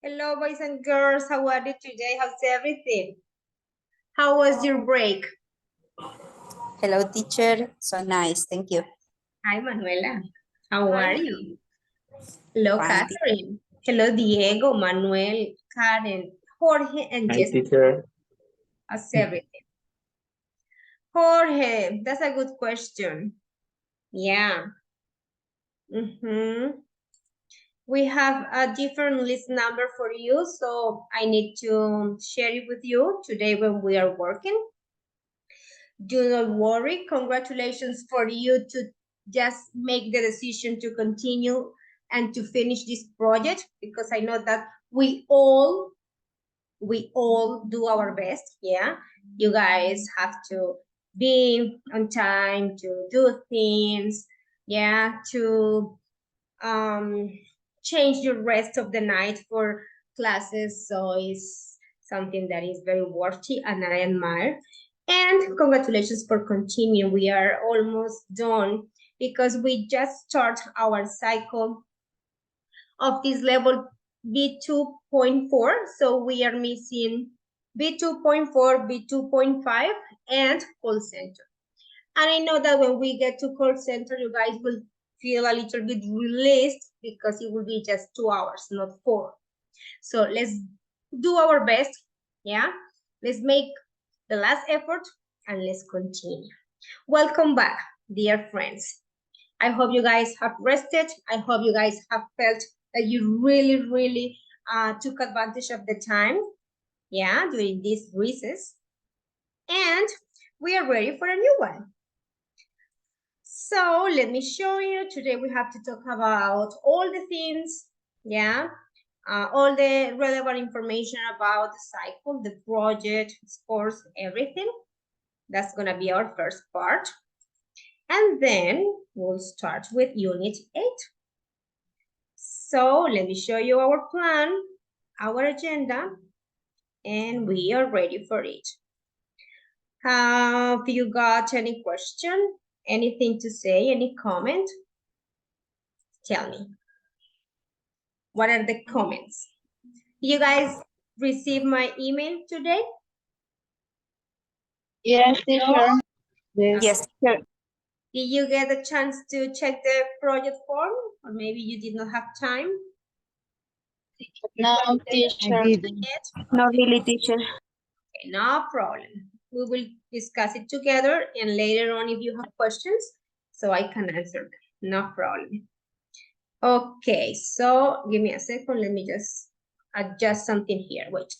Hello, boys and girls. How are you today? How's everything? How was your break? Hello, teacher. So nice. Thank you. Hi, Manuela. How Hi. are you? Hello, Fine. Catherine. Hello, Diego, Manuel, Karen, Jorge, and Hi, Jessica. teacher. How's everything? Jorge, that's a good question. Yeah. We have a different list number for you, so I need to share it with you today when we are working. Do not worry. Congratulations for you to just make the decision to continue and to finish this project, because I know that we all do our best. Yeah, you guys have to be on time to do things. Yeah, to change the rest of the night for classes. So it's something that is very worthy and I admire. And congratulations for continuing. We are almost done because we just start our cycle of this level B2.4. So we are missing B2.4, B2.5, and call center. And I know that when we get to call center, you guys will feel a little bit released because it will be just 2 hours, not 4. So let's do our best. Yeah, let's make the last effort and let's continue. Welcome back, dear friends. I hope you guys have rested. I hope you guys have felt that you really took advantage of the time, yeah, during this recess. And we are ready for a new one. So let me show you. Today we have to talk about all the things, yeah, all the relevant information about the cycle, the project, scores, everything. That's gonna be our first part. And then we'll start with Unit 8. So let me show you our plan, our agenda, and we are ready for it. Have you got any question? Anything to say? Any comment? Tell me. What are the comments? You guys receive my email today? Yes, teacher. Yes, teacher. Did you get a chance to check the project form? Or maybe you did not have time? No, teacher. Yet? No, really, teacher. Okay, no problem. We will discuss it together and later on if you have questions, so I can answer them. No problem. Okay, so give me a second. Let me just adjust something here. Wait.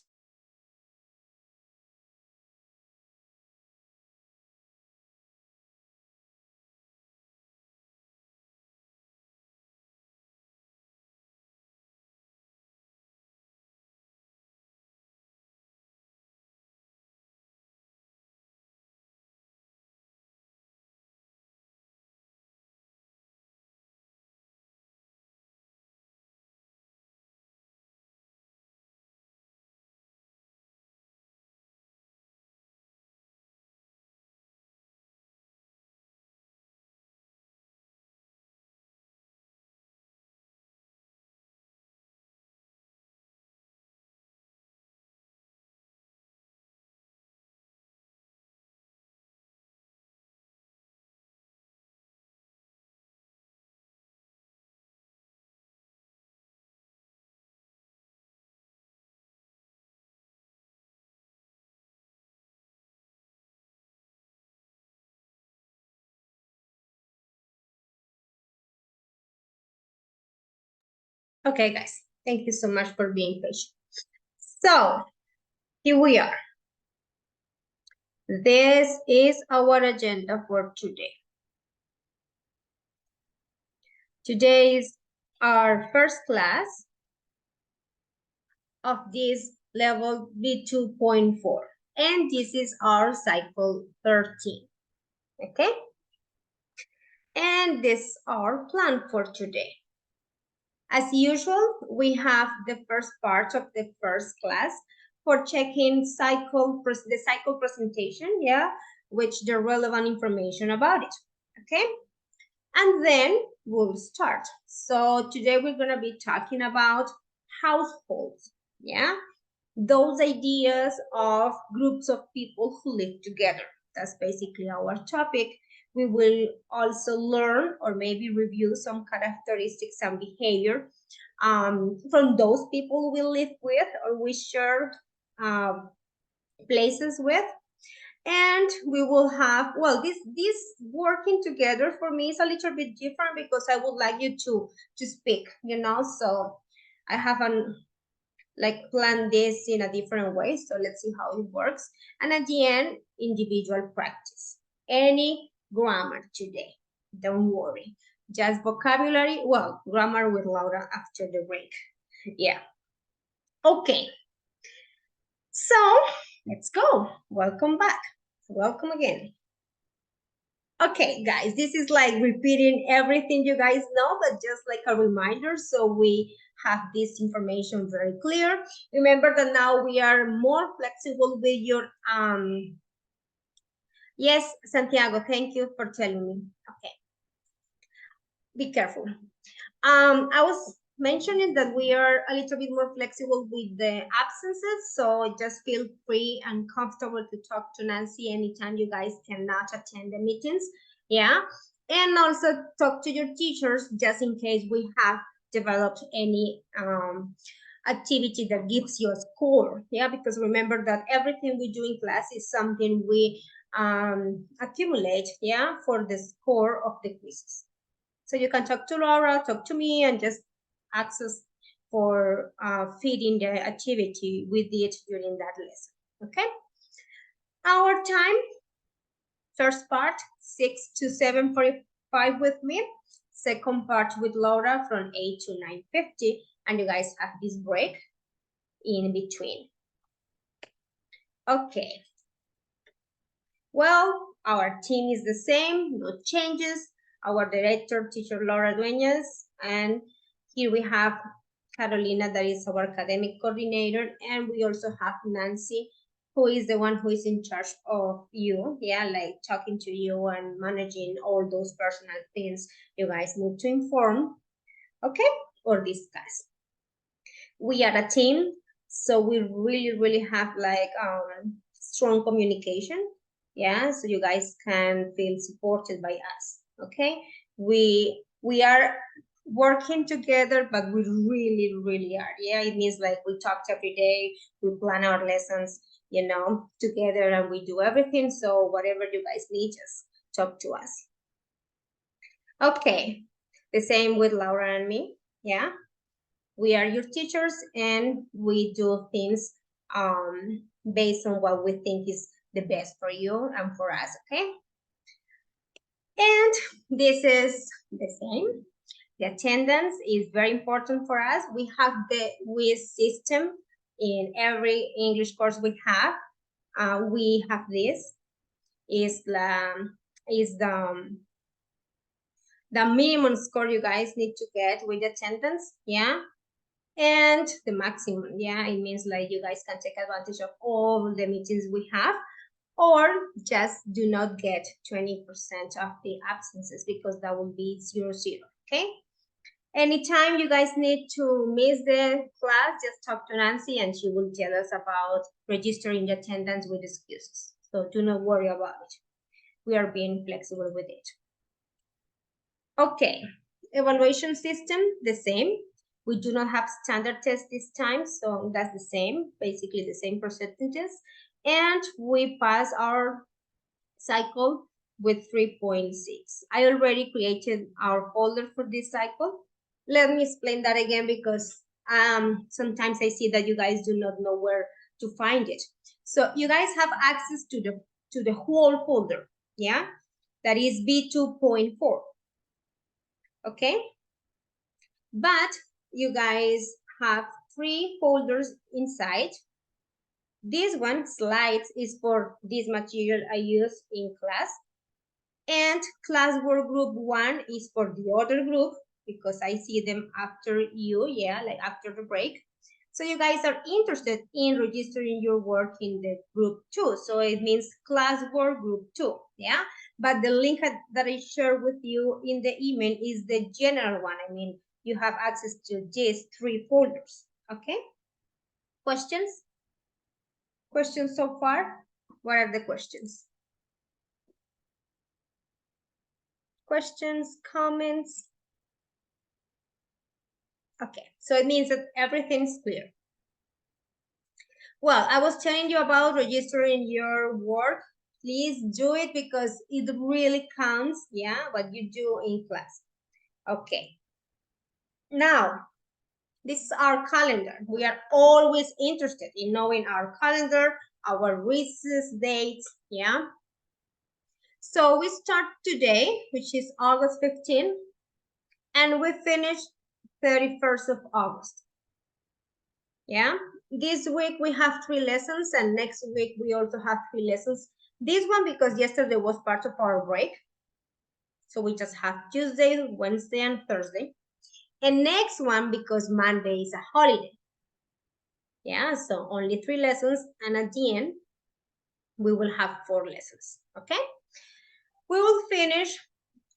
Okay, guys, thank you so much for being patient. So here we are. This is our agenda for today. Today is our first class of this level B2.4, and this is our cycle 13, okay? And this is our plan for today. As usual, we have the first part of the first class for checking the cycle presentation, yeah, which the relevant information about it, okay? And then we'll start. So today we're gonna be talking about households, yeah? Those ideas of groups of people who live together. That's basically our topic. We will also learn or maybe review some characteristics and behavior from those people we live with or we share places with. And we will have, well, this working together for me is a little bit different because I would like you to speak, you know, so I haven't like plan this in a different way. So let's see how it works. And at the end, individual practice. Any grammar today. Don't worry. Just vocabulary. Well, grammar with Laura after the break. Yeah. Okay. So let's go. Welcome back. Welcome again. Okay, guys, this is like repeating everything you guys know, but just like a reminder, so we have this information very clear. Remember that now we are more flexible with your, yes, Santiago, thank you for telling me. Okay, be careful. I was mentioning that we are a little bit more flexible with the absences, so just feel free and comfortable to talk to Nancy anytime you guys cannot attend the meetings, yeah? And also talk to your teachers just in case we have developed any activity that gives you a score, yeah? Because remember that everything we do in class is something we accumulate, yeah, for the score of the quizzes. So you can talk to Laura, talk to me, and just access for feeding the activity we did during that lesson, okay? Our time, first part, 6 to 7:45 with me. Second part with Laura from 8 to 9:50, and you guys have this break in between. Okay. Well, our team is the same, no changes. Our director, teacher Laura Dueñas, and here we have Carolina, that is our academic coordinator, and we also have Nancy, who is the one who is in charge of you, yeah, like talking to you and managing all those personal things you guys need to inform, okay, or discuss. We are a team, so we really have like strong communication, yeah, so you guys can feel supported by us, okay? We are working together, but we really are, yeah. It means like we talk every day, we plan our lessons, you know, together, and we do everything. So whatever you guys need, just talk to us. Okay, the same with Laura and me, yeah. We are your teachers, and we do things based on what we think is the best for you and for us, okay? And this is the same. The attendance is very important for us. We have the WIS system in every English course we have. We have this. Is the minimum score you guys need to get with attendance, yeah? And the maximum, yeah, it means like you guys can take advantage of all the meetings we have, or just do not get 20% of the absences, because that will be 0, 0, okay? Anytime you guys need to miss the class, just talk to Nancy and she will tell us about registering the attendance with excuses. So do not worry about it. We are being flexible with it. Okay, evaluation system, the same. We do not have standard test this time, so that's the same, basically the same percentages. And we pass our cycle with 3.6. I already created our folder for this cycle. Let me explain that again, because sometimes I see that you guys do not know where to find it. So you guys have access to the whole folder, yeah? That is B2.4. Okay? But you guys have 3 folders inside. This one, slides, is for this material I use in class. And classwork group 1 is for the other group, because I see them after you, yeah, like after the break. So you guys are interested in registering your work in the group 2. So it means classwork group 2, yeah? But the link that I share with you in the email is the general one. I mean, you have access to these 3 folders, okay? Questions? Questions so far? What are the questions? Questions, comments? Okay, so it means that everything's clear. Well, I was telling you about registering your work. Please do it because it really counts, yeah, what you do in class. Okay. Now, this is our calendar. We are always interested in knowing our calendar, our recess dates, yeah? So we start today, which is August 15, and we finish 31st of August. Yeah, this week we have 3 lessons, and next week we also have 3 lessons. This one because yesterday was part of our break. So we just have Tuesday, Wednesday, and Thursday. And next one because Monday is a holiday. Yeah, so only 3 lessons, and at the end, we will have 4 lessons, okay? We will finish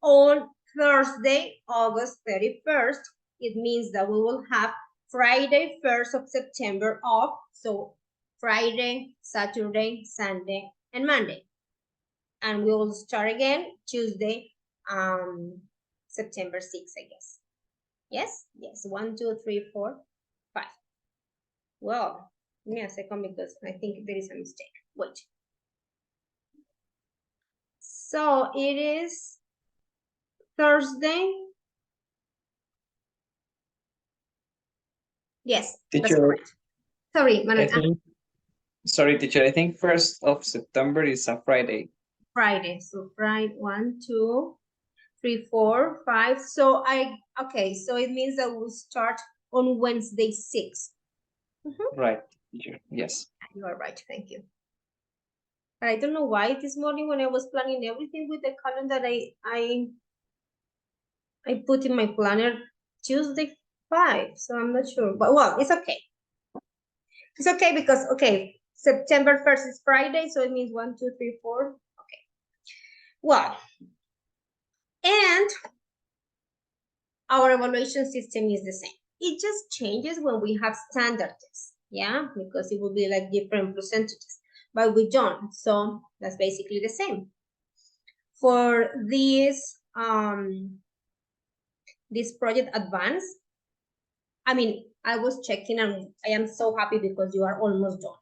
on Thursday, August 31st. It means that we will have Friday, 1st of September off. So Friday, Saturday, Sunday, and Monday. And we will start again Tuesday, September 6th, I guess. Yes? Yes, 1, 2, 3, 4, 5. Well, give me a second because I think there is a mistake. Wait. So it is Thursday. Yes, that's Teacher, correct. Sorry, I Manuel. think, sorry, teacher, I think 1st of September is a Friday. Friday. So Friday, 1, 2, 3, 4, 5. So okay, so it means that we'll start on Wednesday 6. Right, teacher, yes. You are right, thank you. But I don't know why this morning when I was planning everything with the calendar, I put in my planner Tuesday 5. So I'm not sure, but well, it's okay. It's okay because, okay, September 1st is Friday, so it means 1, 2, 3, 4. Okay. Well, and our evaluation system is the same. It just changes when we have standard tests, yeah, because it will be like different percentages, but we don't. So that's basically the same. For this project advance, I mean, I was checking and I am so happy because you are almost done.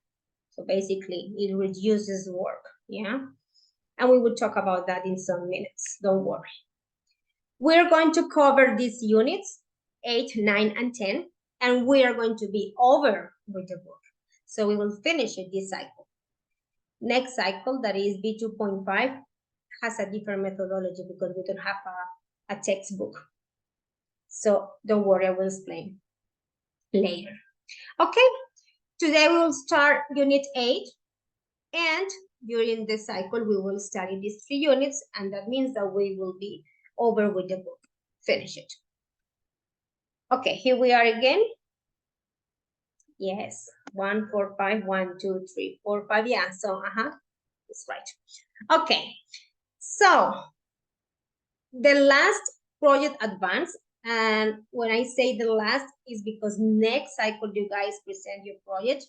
So basically, it reduces work, yeah? And we will talk about that in some minutes, don't worry. We're going to cover these units, 8, 9, and 10, and we are going to be over with the book. So we will finish it this cycle. Next cycle, that is B2.5, has a different methodology because we don't have a textbook. So don't worry, I will explain later. Okay, today we will start unit 8, and during the cycle we will study these 3 units, and that means that we will be over with the book. Finish it. Okay, here we are again. Yes, 1, 4, 5, 1, 2, 3, 4, 5. Yeah, so that's right. Okay, so the last project advance, and when I say the last is because next cycle you guys present your project,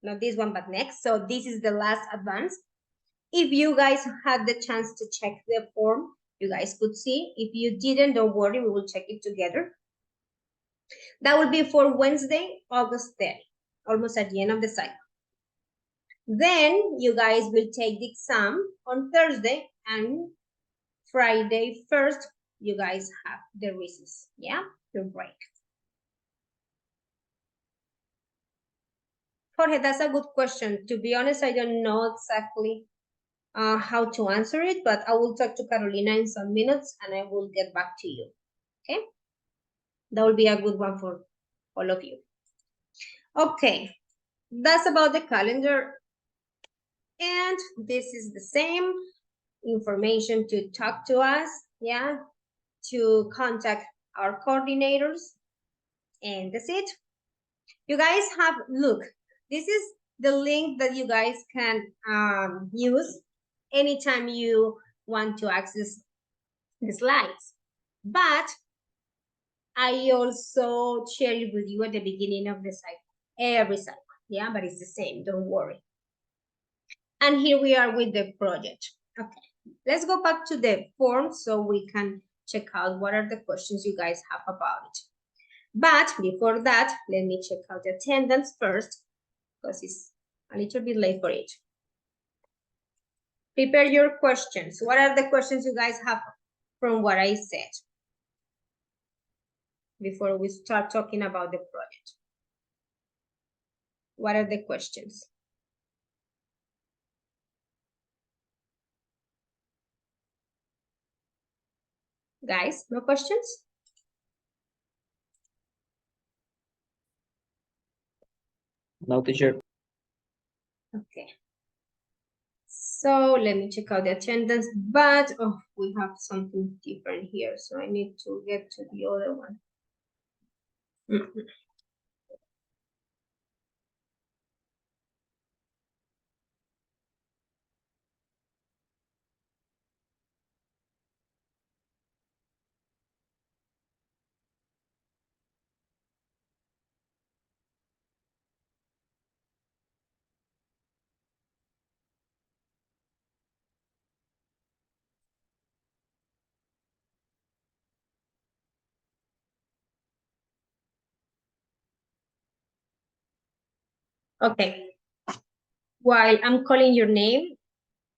not this one but next. So this is the last advance. If you guys had the chance to check the form, you guys could see. If you didn't, don't worry, we will check it together. That will be for Wednesday, August 30, almost at the end of the cycle. Then you guys will take the exam on Thursday, and Friday 1st, you guys have the recess, yeah, the break. Jorge, that's a good question. To be honest, I don't know exactly how to answer it, but I will talk to Carolina in some minutes and I will get back to you, okay? That will be a good one for all of you. Okay, that's about the calendar. And this is the same information to talk to us, yeah, to contact our coordinators, and that's it. You guys have, look, this is the link that you guys can use anytime you want to access the slides. But I also share it with you at the beginning of the cycle, every cycle. Yeah, but it's the same, don't worry. And here we are with the project. Okay, let's go back to the form so we can check out what are the questions you guys have about it. But before that, let me check out the attendance first because it's a little bit late for it. Prepare your questions. What are the questions you guys have from what I said before we start talking about the project? What are the questions? Guys, no questions? No, teacher. Okay. So let me check out the attendance, but oh, we have something different here. So I need to get to the other one. Okay. While I'm calling your name,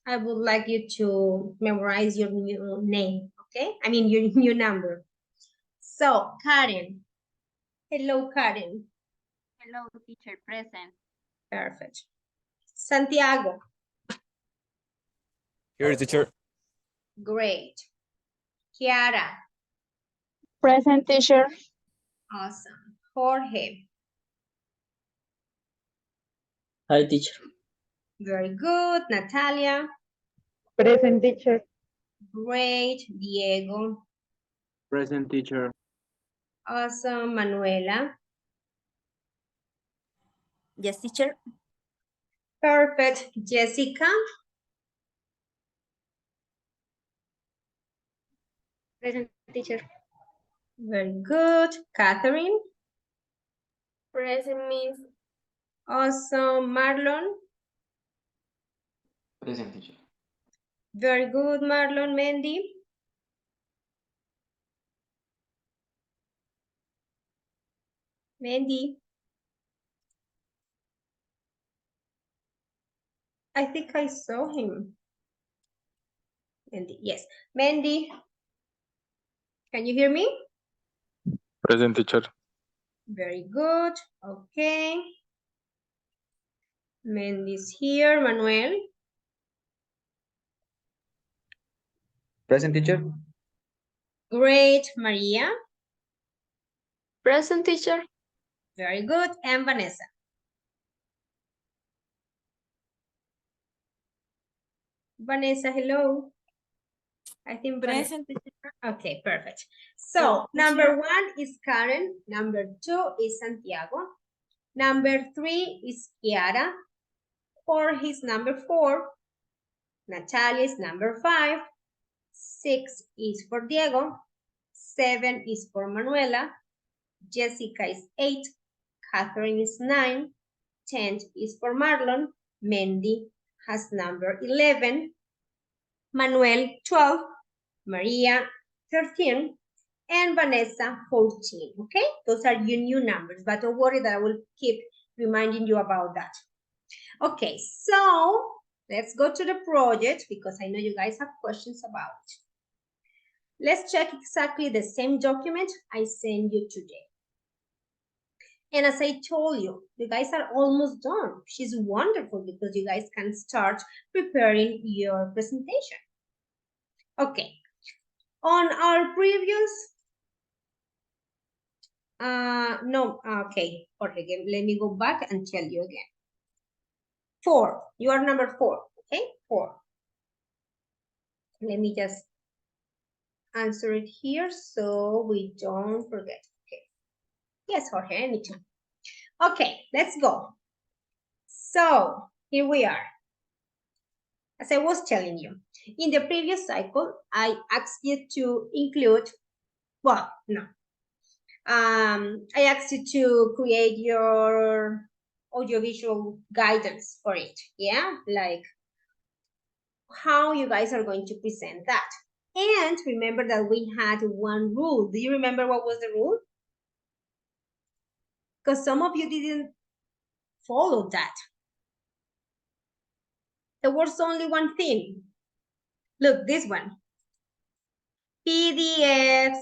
I would like you to memorize your new name, okay? I mean, your new number. So, Karen. Hello, Karen. Hello, teacher, present. Perfect. Santiago. Here, teacher. Great. Kiara. Present, teacher. Awesome. Jorge. Hi, teacher. Very good. Natalia. Present, teacher. Great. Diego. Present, teacher. Awesome. Manuela. Yes, teacher. Perfect. Jessica. Present, teacher. Very good. Catherine. Present, miss. Awesome. Marlon. Present, teacher. Very good, Marlon. Mandy. Mandy. I think I saw him. Mandy, yes. Mandy. Can you hear me? Present, teacher. Very good. Okay. Mandy's here. Manuel. Present, teacher. Great. Maria. Present, teacher. Very good. And Vanessa. Vanessa, hello. I think Vanessa. Present, teacher. Okay, perfect. So number 1 is Karen. Number 2 is Santiago. Number 3 is Kiara. Jorge is number 4. Natalia is number 5. 6 is for Diego. 7 is for Manuela. Jessica is 8. Catherine is 9. 10 is for Marlon. Mendy has number 11. Manuel 12. Maria 13. And Vanessa 14. Okay, those are your new numbers, but don't worry that I will keep reminding you about that. Okay, so let's go to the project because I know you guys have questions about it. Let's check exactly the same document I sent you today. And as I told you, you guys are almost done. She's wonderful because you guys can start preparing your presentation. Okay, on our previous, okay, let me go back and tell you again. 4, you are number 4, okay, 4. Let me just answer it here so we don't forget. Okay. Yes, Jorge, me too. Okay, let's go. So here we are. As I was telling you, in the previous cycle, I asked you to include, well, no. I asked you to create your audiovisual guidance for it, yeah? Like how you guys are going to present that. And remember that we had one rule. Do you remember what was the rule? Because some of you didn't follow that. There was only one thing. Look, this one. PDF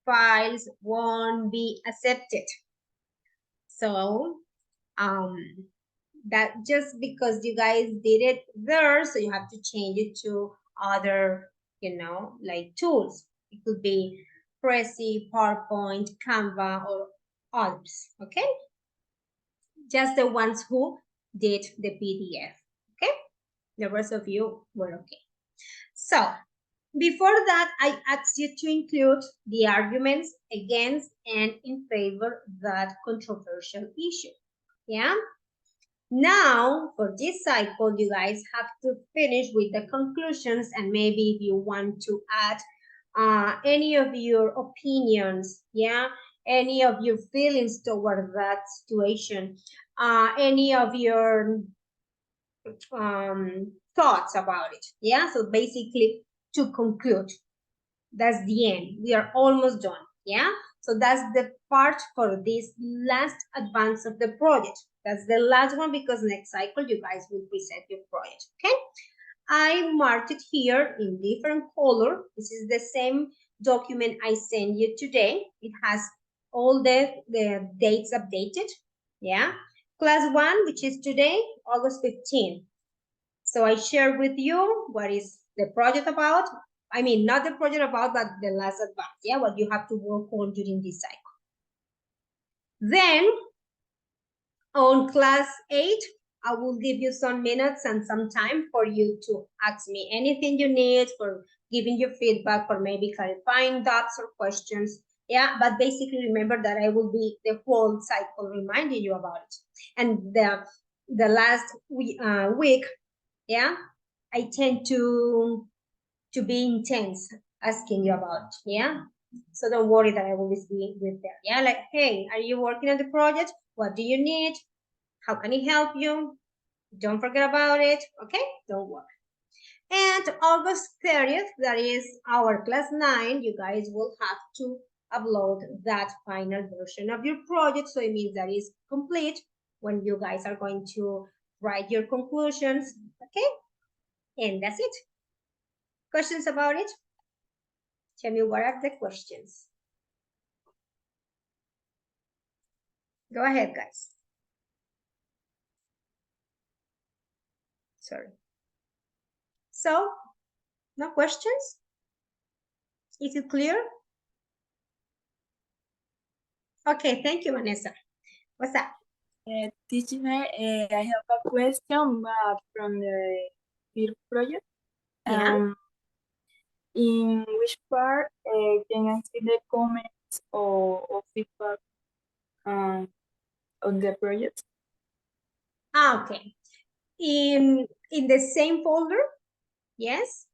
files won't be accepted. So that just because you guys did it there, so you have to change it to other, you know, like tools. It could be Prezi, PowerPoint, Canva, or others, okay? Just the ones who did the PDF, okay? The rest of you were okay. So before that, I asked you to include the arguments against and in favor of that controversial issue, yeah? Now, for this cycle, you guys have to finish with the conclusions, and maybe if you want to add any of your opinions, yeah, any of your feelings toward that situation, any of your thoughts about it, yeah. So basically, to conclude, that's the end. We are almost done, yeah. So that's the part for this last advance of the project. That's the last one, because next cycle you guys will present your project, okay? I marked it here in different color. This is the same document I sent you today. It has all the dates updated, yeah? Class 1, which is today, August 15. So I share with you what is the project about. I mean, not the project about, but the last advance, yeah, what you have to work on during this cycle. Then on class 8, I will give you some minutes and some time for you to ask me anything you need, for giving you feedback, or maybe clarifying doubts or questions. Yeah, but basically remember that I will be the whole cycle reminding you about it. And the last week, yeah, I tend to be intense asking you about, yeah? So don't worry that I will always be with there, yeah? Like, hey, are you working on the project? What do you need? How can I help you? Don't forget about it, okay? Don't worry. And August 30th, that is our class 9, you guys will have to upload that final version of your project. So it means that is complete when you guys are going to write your conclusions, okay? And that's it. Questions about it? Tell me, what are the questions? Go ahead, guys. Sorry. So, no questions? Is it clear? Okay, thank you, Vanessa. What's up? Teacher, I have a question from the peer project. Yeah. In which part can I see the comments or feedback on the project? Okay. In the same folder, yes.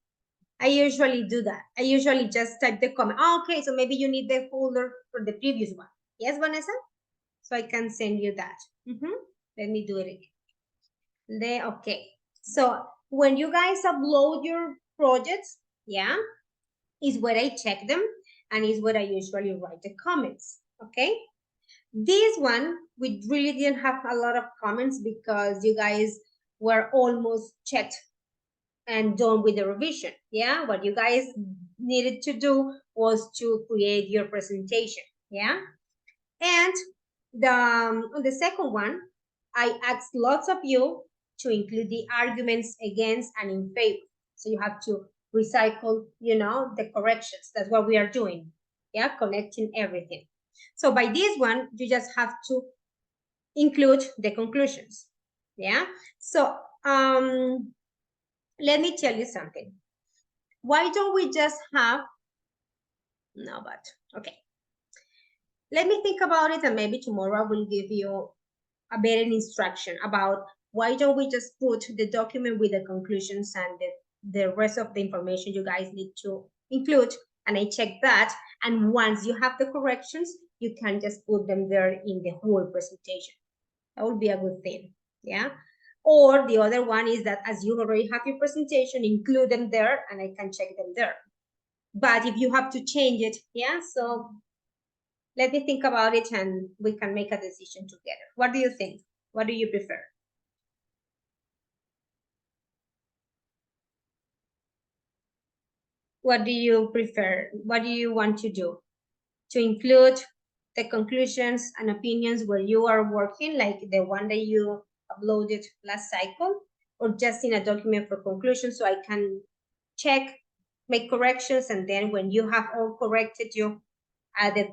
I usually do that. I usually just type the comment. Okay, so maybe you need the folder for the previous one. Yes, Vanessa? So I can send you that. Let me do it again. Okay. So when you guys upload your projects, yeah, is where I check them, and is where I usually write the comments, okay? This one, we really didn't have a lot of comments because you guys were almost checked and done with the revision, yeah? What you guys needed to do was to create your presentation, yeah? And on the second one, I asked lots of you to include the arguments against and in favor. So you have to recycle, you know, the corrections. That's what we are doing, yeah? Connecting everything. So by this one, you just have to include the conclusions, yeah? So let me tell you something. Why don't we just have, no, but okay. Let me think about it, and maybe tomorrow I will give you a better instruction about why don't we just put the document with the conclusions and the rest of the information you guys need to include, and I check that, and once you have the corrections, you can just put them there in the whole presentation. That would be a good thing, yeah? Or the other one is that as you already have your presentation, include them there and I can check them there. But if you have to change it, yeah, so let me think about it and we can make a decision together. What do you think? What do you prefer? What do you prefer? What do you want to do? To include the conclusions and opinions where you are working, like the one that you uploaded last cycle, or just in a document for conclusion so I can check, make corrections, and then when you have all corrected, you add it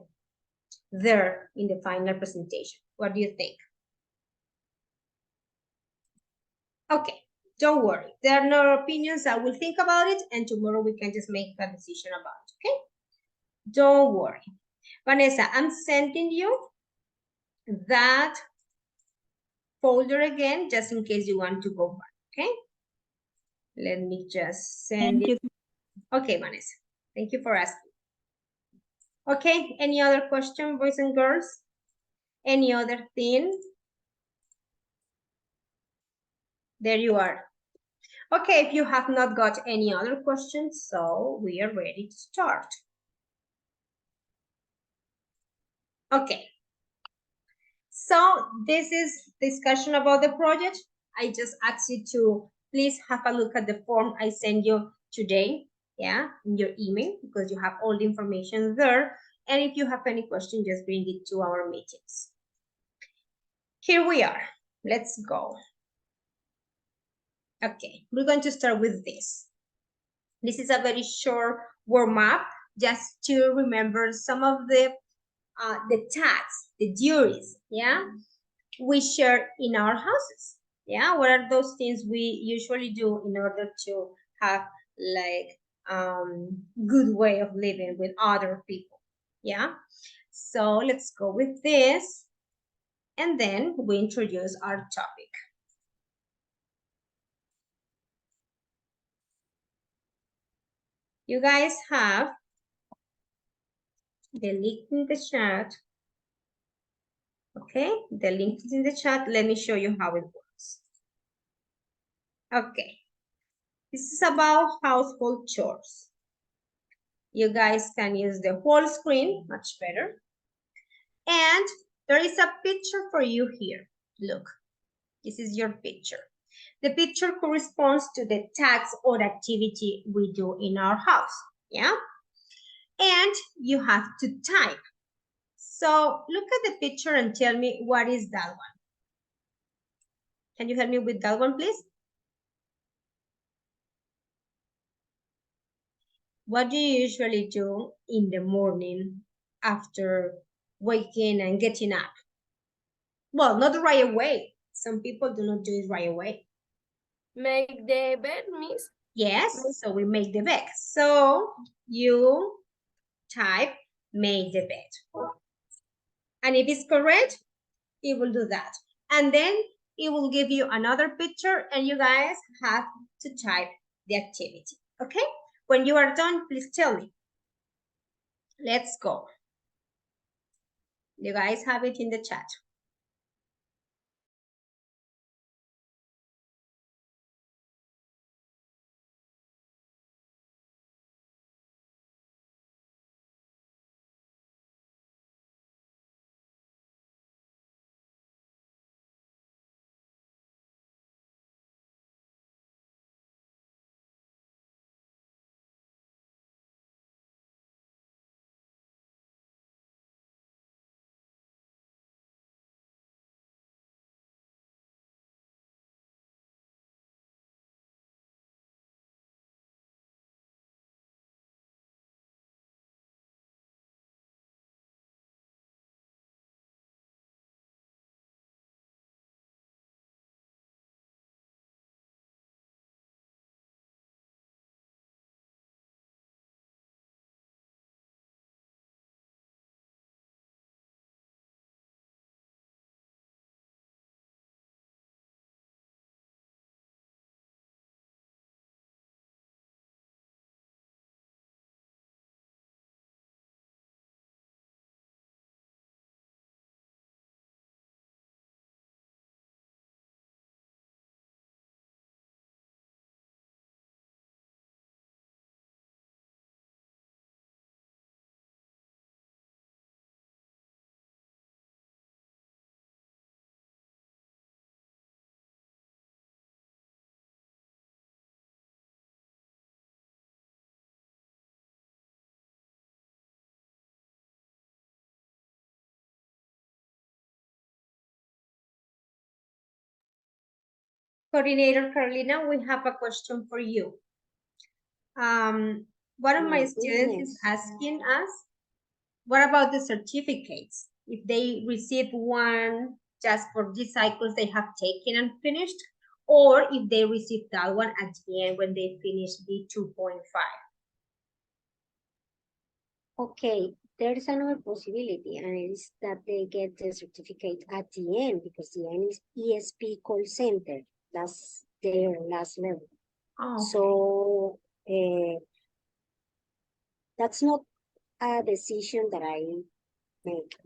there in the final presentation. What do you think? Okay, don't worry. There are no opinions. I will think about it, and tomorrow we can just make a decision about it, okay? Don't worry. Vanessa, I'm sending you that folder again, just in case you want to go back, okay? Let me just send Thank it. you. Okay, Vanessa, thank you for asking. Okay, any other question, boys and girls? Any other thing? There you are. Okay, if you have not got any other questions, so we are ready to start. Okay. So this is discussion about the project. I just ask you to please have a look at the form I sent you today, yeah, in your email, because you have all the information there. And if you have any question, just bring it to our meetings. Here we are. Let's go. Okay, we're going to start with this. This is a very short warm-up, just to remember some of the tasks, the duties, yeah, we share in our houses. Yeah, what are those things we usually do in order to have like good way of living with other people? Yeah, so let's go with this, and then we introduce our topic. You guys have the link in the chat. Okay, the link is in the chat. Let me show you how it works. Okay, this is about household chores. You guys can use the whole screen, much better. And there is a picture for you here. Look, this is your picture. The picture corresponds to the task or activity we do in our house, yeah? And you have to type. So look at the picture and tell me what is that one. Can you help me with that one, please? What do you usually do in the morning after waking and getting up? Well, not right away. Some people do not do it right away. Make the bed, miss. Yes, so we make the bed. So you type make the bed. And if it's correct, it will do that. And then it will give you another picture and you guys have to type the activity, okay? When you are done, please tell me. Let's go. You guys have it in the chat. Coordinator Carolina, we have a question for you. One of my My students is goodness. asking us, what about the certificates? If they receive one just for these cycles they have taken and finished, or if they receive that one at the end when they finish B2.5. Okay, there's another possibility, and it is that they get the certificate at the end because the end is ESP call center. That's their last level. Oh, So that's not a decision that I make,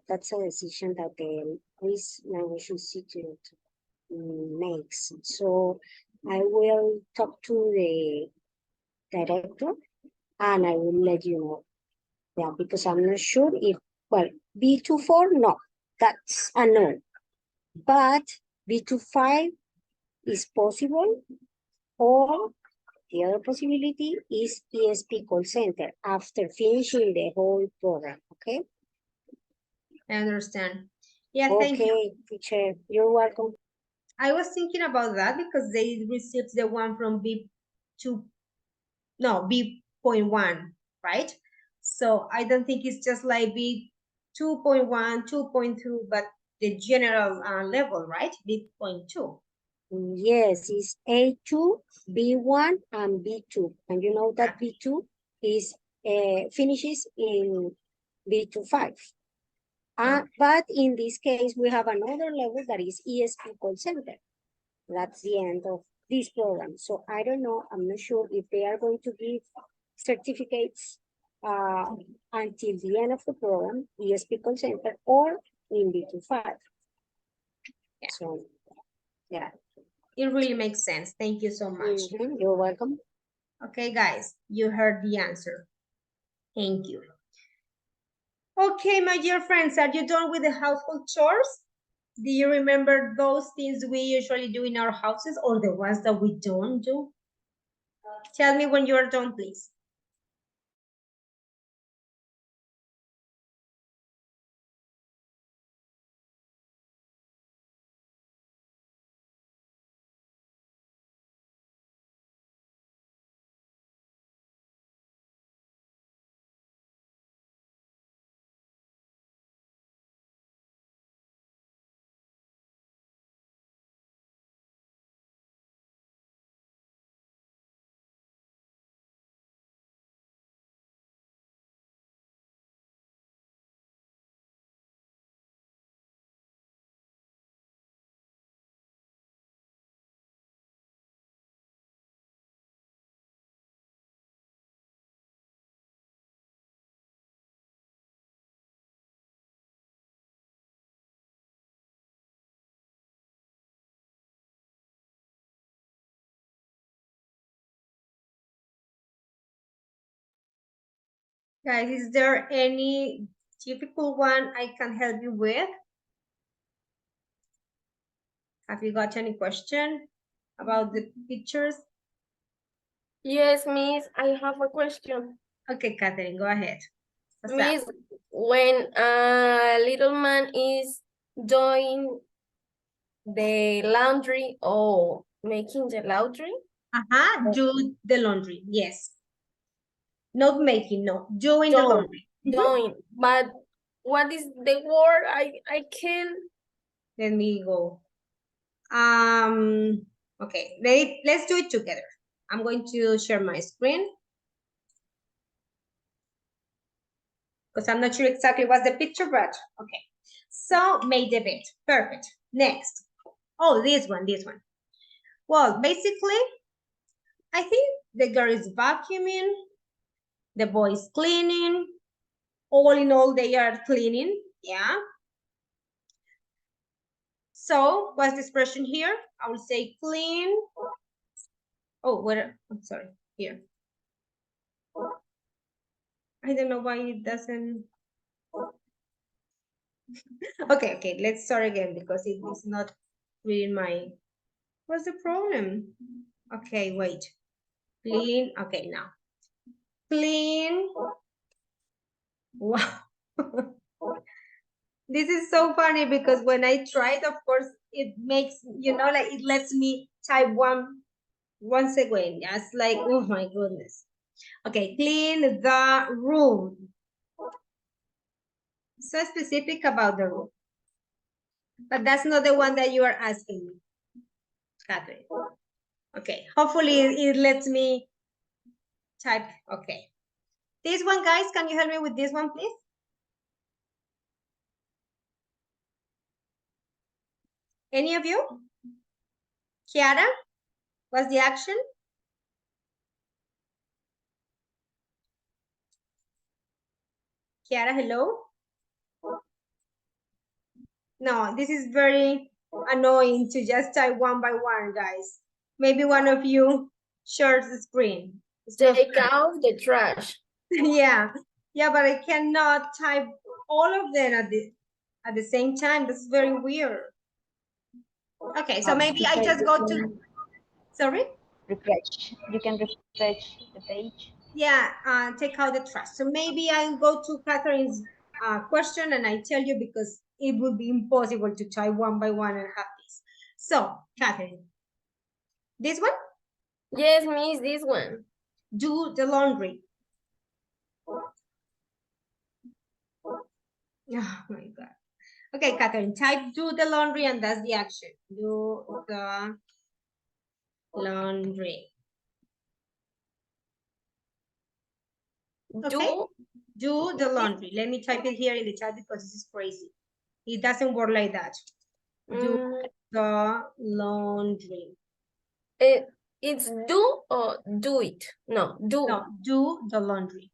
that's a decision that the risk management institute makes. So I will talk to the director and I will let you know. Yeah, because I'm not sure if, well, B2.4, no, that's a no. But B2.5 is possible, or the other possibility is ESP call center after finishing the whole program, okay? I understand. Yeah, thank you. Okay, teacher, you're welcome. I was thinking about that because they received the one from B2, no, B.1, right? So I don't think it's just like B2.1, 2.2, but the general level, right? B.2. Yes, it's A2, B1, and B2. And you know that B2 is finishes in B2.5. But in this case, we have another level that is ESP call center. That's the end of this program. So I don't know, I'm not sure if they are going to give certificates until the end of the program, ESP call center, or in B2.5. Yeah. So, yeah. It really makes sense. Thank you so much. You're welcome. Okay, guys, you heard the answer. Thank you. Okay, my dear friends, are you done with the household chores? Do you remember those things we usually do in our houses or the ones that we don't do? Tell me when you're done, please. Guys, is there any difficult one I can help you with? Have you got any question about the pictures? Yes, Miss, I have a question. Okay, Catherine, go ahead. What's up? Miss, when a little man is doing the laundry or making the laundry, Do the laundry, yes. Not making, no, doing the Doing. laundry. doing, but what is the word? I can. Let me go. Okay, let's do it together. I'm going to share my screen because I'm not sure exactly what's the picture, but okay. So made the bed, perfect. Next, oh, this one. Well, basically, I think the girl is vacuuming, the boy is cleaning. All in all, they are cleaning, yeah. So what's the expression here? I will say clean. Oh, where? I'm sorry, here. I don't know why it doesn't. Okay, let's start again because it is not reading my. What's the problem? Okay, wait. Clean. Okay, now. Clean. Wow. This is so funny because when I tried, of course, it makes, like it lets me type once again. Just like, oh my goodness. Okay, clean the room. So specific about the room. But that's not the one that you are asking me, Catherine. Okay, hopefully it lets me type. Okay. This one, guys, can you help me with this one, please? Any of you? Kiara, what's the action? Kiara, hello? No, this is very annoying to just type one by one, guys. Maybe one of you shares the screen. It's not Take fair. out the trash. Yeah, but I cannot type all of them at the same time. That's very weird. Okay, so maybe I just go to, sorry? Refresh. You can refresh the page. Yeah, take out the trash. So maybe I'll go to Catherine's question and I tell you because it would be impossible to type one by one and have this. So, Catherine, this one, Yes, miss, this one. do the laundry. Oh my God. Okay, Catherine, type do the laundry and that's the action. Do the laundry. Okay, do the laundry. Let me type it here in the chat because this is crazy. It doesn't work like that. Do the laundry. It's do or do it? No, do. No, do the laundry.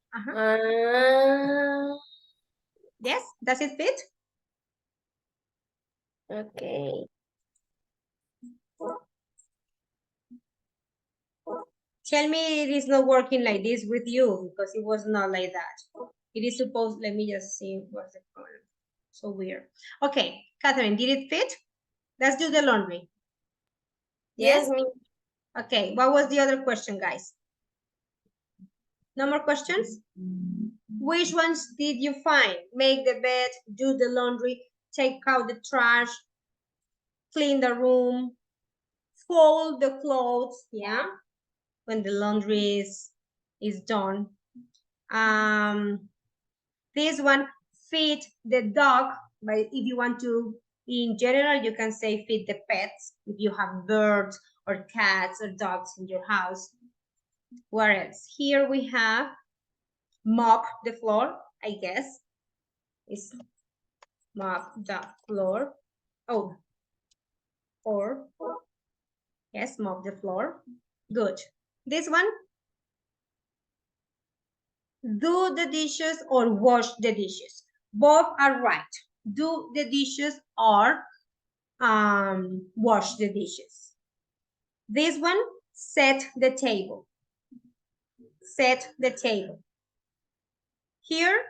Yes, does it fit? Okay. Tell me it is not working like this with you because it was not like that. It is supposed, let me just see what's the problem. So weird. Okay, Catherine, did it fit? Let's do the laundry. Yes? Yes, Okay, what was the other question, guys? No more questions? Which ones did you find? Make the bed, do the laundry, take out the trash, clean the room, fold the clothes, yeah? When the laundry is done. This one, feed the dog, but if you want to, in general, you can say feed the pets, if you have birds or cats or dogs in your house. What else? Here we have mop the floor, I guess. Is mop the floor. Oh, or, yes, mop the floor. Good. This one, do the dishes or wash the dishes. Both are right. Do the dishes or wash the dishes. This one, set the table. Set the table. Here,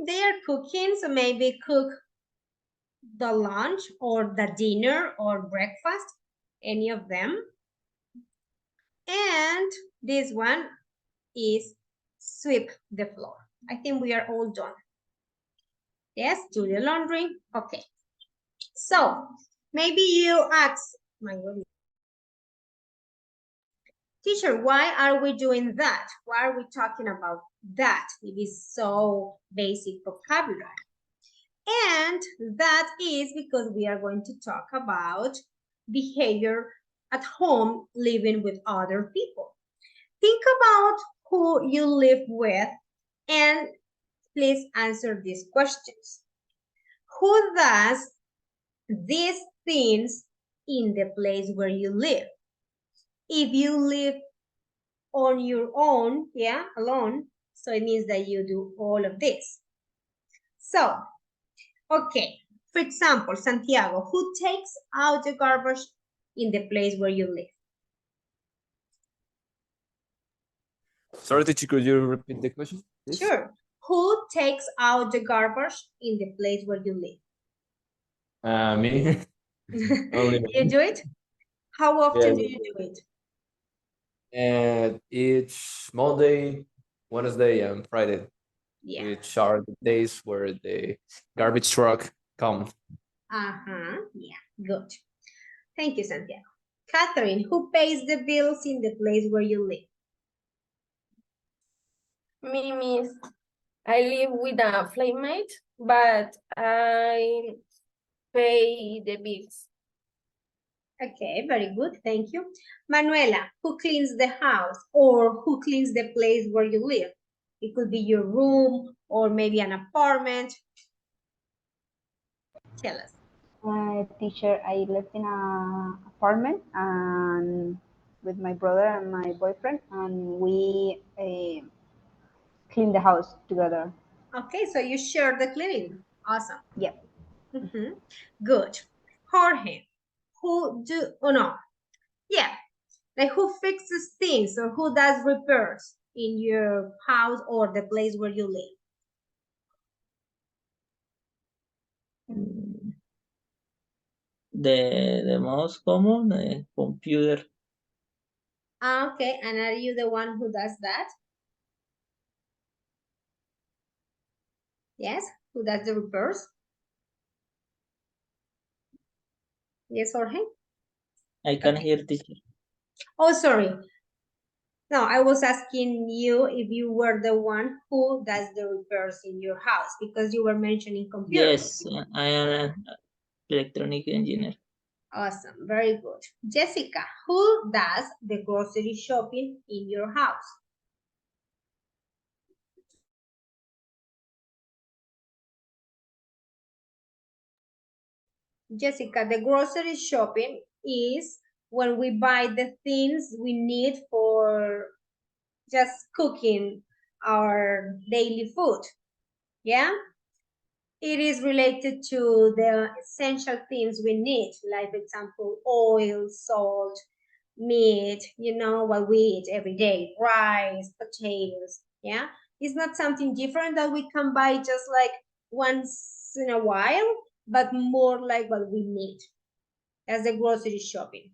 they are cooking, so maybe cook the lunch or the dinner or breakfast, any of them. And this one is sweep the floor. I think we are all done. Yes, do the laundry. Okay. So maybe you ask, my goodness, teacher, why are we doing that? Why are we talking about that? It is so basic vocabulary. And that is because we are going to talk about behavior at home, living with other people. Think about who you live with and please answer these questions. Who does these things in the place where you live? If you live on your own, yeah, alone, so it means that you do all of this. So, okay, for example, Santiago, who takes out the garbage in the place where you live? Sorry, teacher, could you repeat the question, please? Sure. Who takes out the garbage in the place where you live? Me. Only me. You do it? How often do Yeah. you do it? And each Monday, Wednesday, and Friday. Yeah. which are the days where the garbage truck comes. Yeah, good. Thank you, Santiago. Catherine, who pays the bills in the place where you live? Me, miss. I live with a flatmate, but I pay the bills. Okay, very good. Thank you. Manuela, who cleans the house or who cleans the place where you live? It could be your room or maybe an apartment. Tell us. Teacher, I lived in a apartment and with my brother and my boyfriend, and we clean the house together. Okay, so you share the cleaning. Awesome. Yep. Good. Jorge, who do, oh no, yeah, like who fixes things or who does repairs in your house or the place where you live? The most common computer. Okay, and are you the one who does that? Yes, who does the repairs? Yes, Jorge? I can Okay. hear teacher. Oh, sorry. No, I was asking you if you were the one who does the repairs in your house because you were mentioning computers. Yes, I am an electronic engineer. Awesome, very good. Jessica, who does the grocery shopping in your house? Jessica, the grocery shopping is when we buy the things we need for just cooking our daily food. Yeah? It is related to the essential things we need, like, for example, oil, salt, meat, you know, what we eat every day, rice, potatoes. Yeah? It's not something different that we can buy just like once in a while, but more like what we need as the grocery shopping.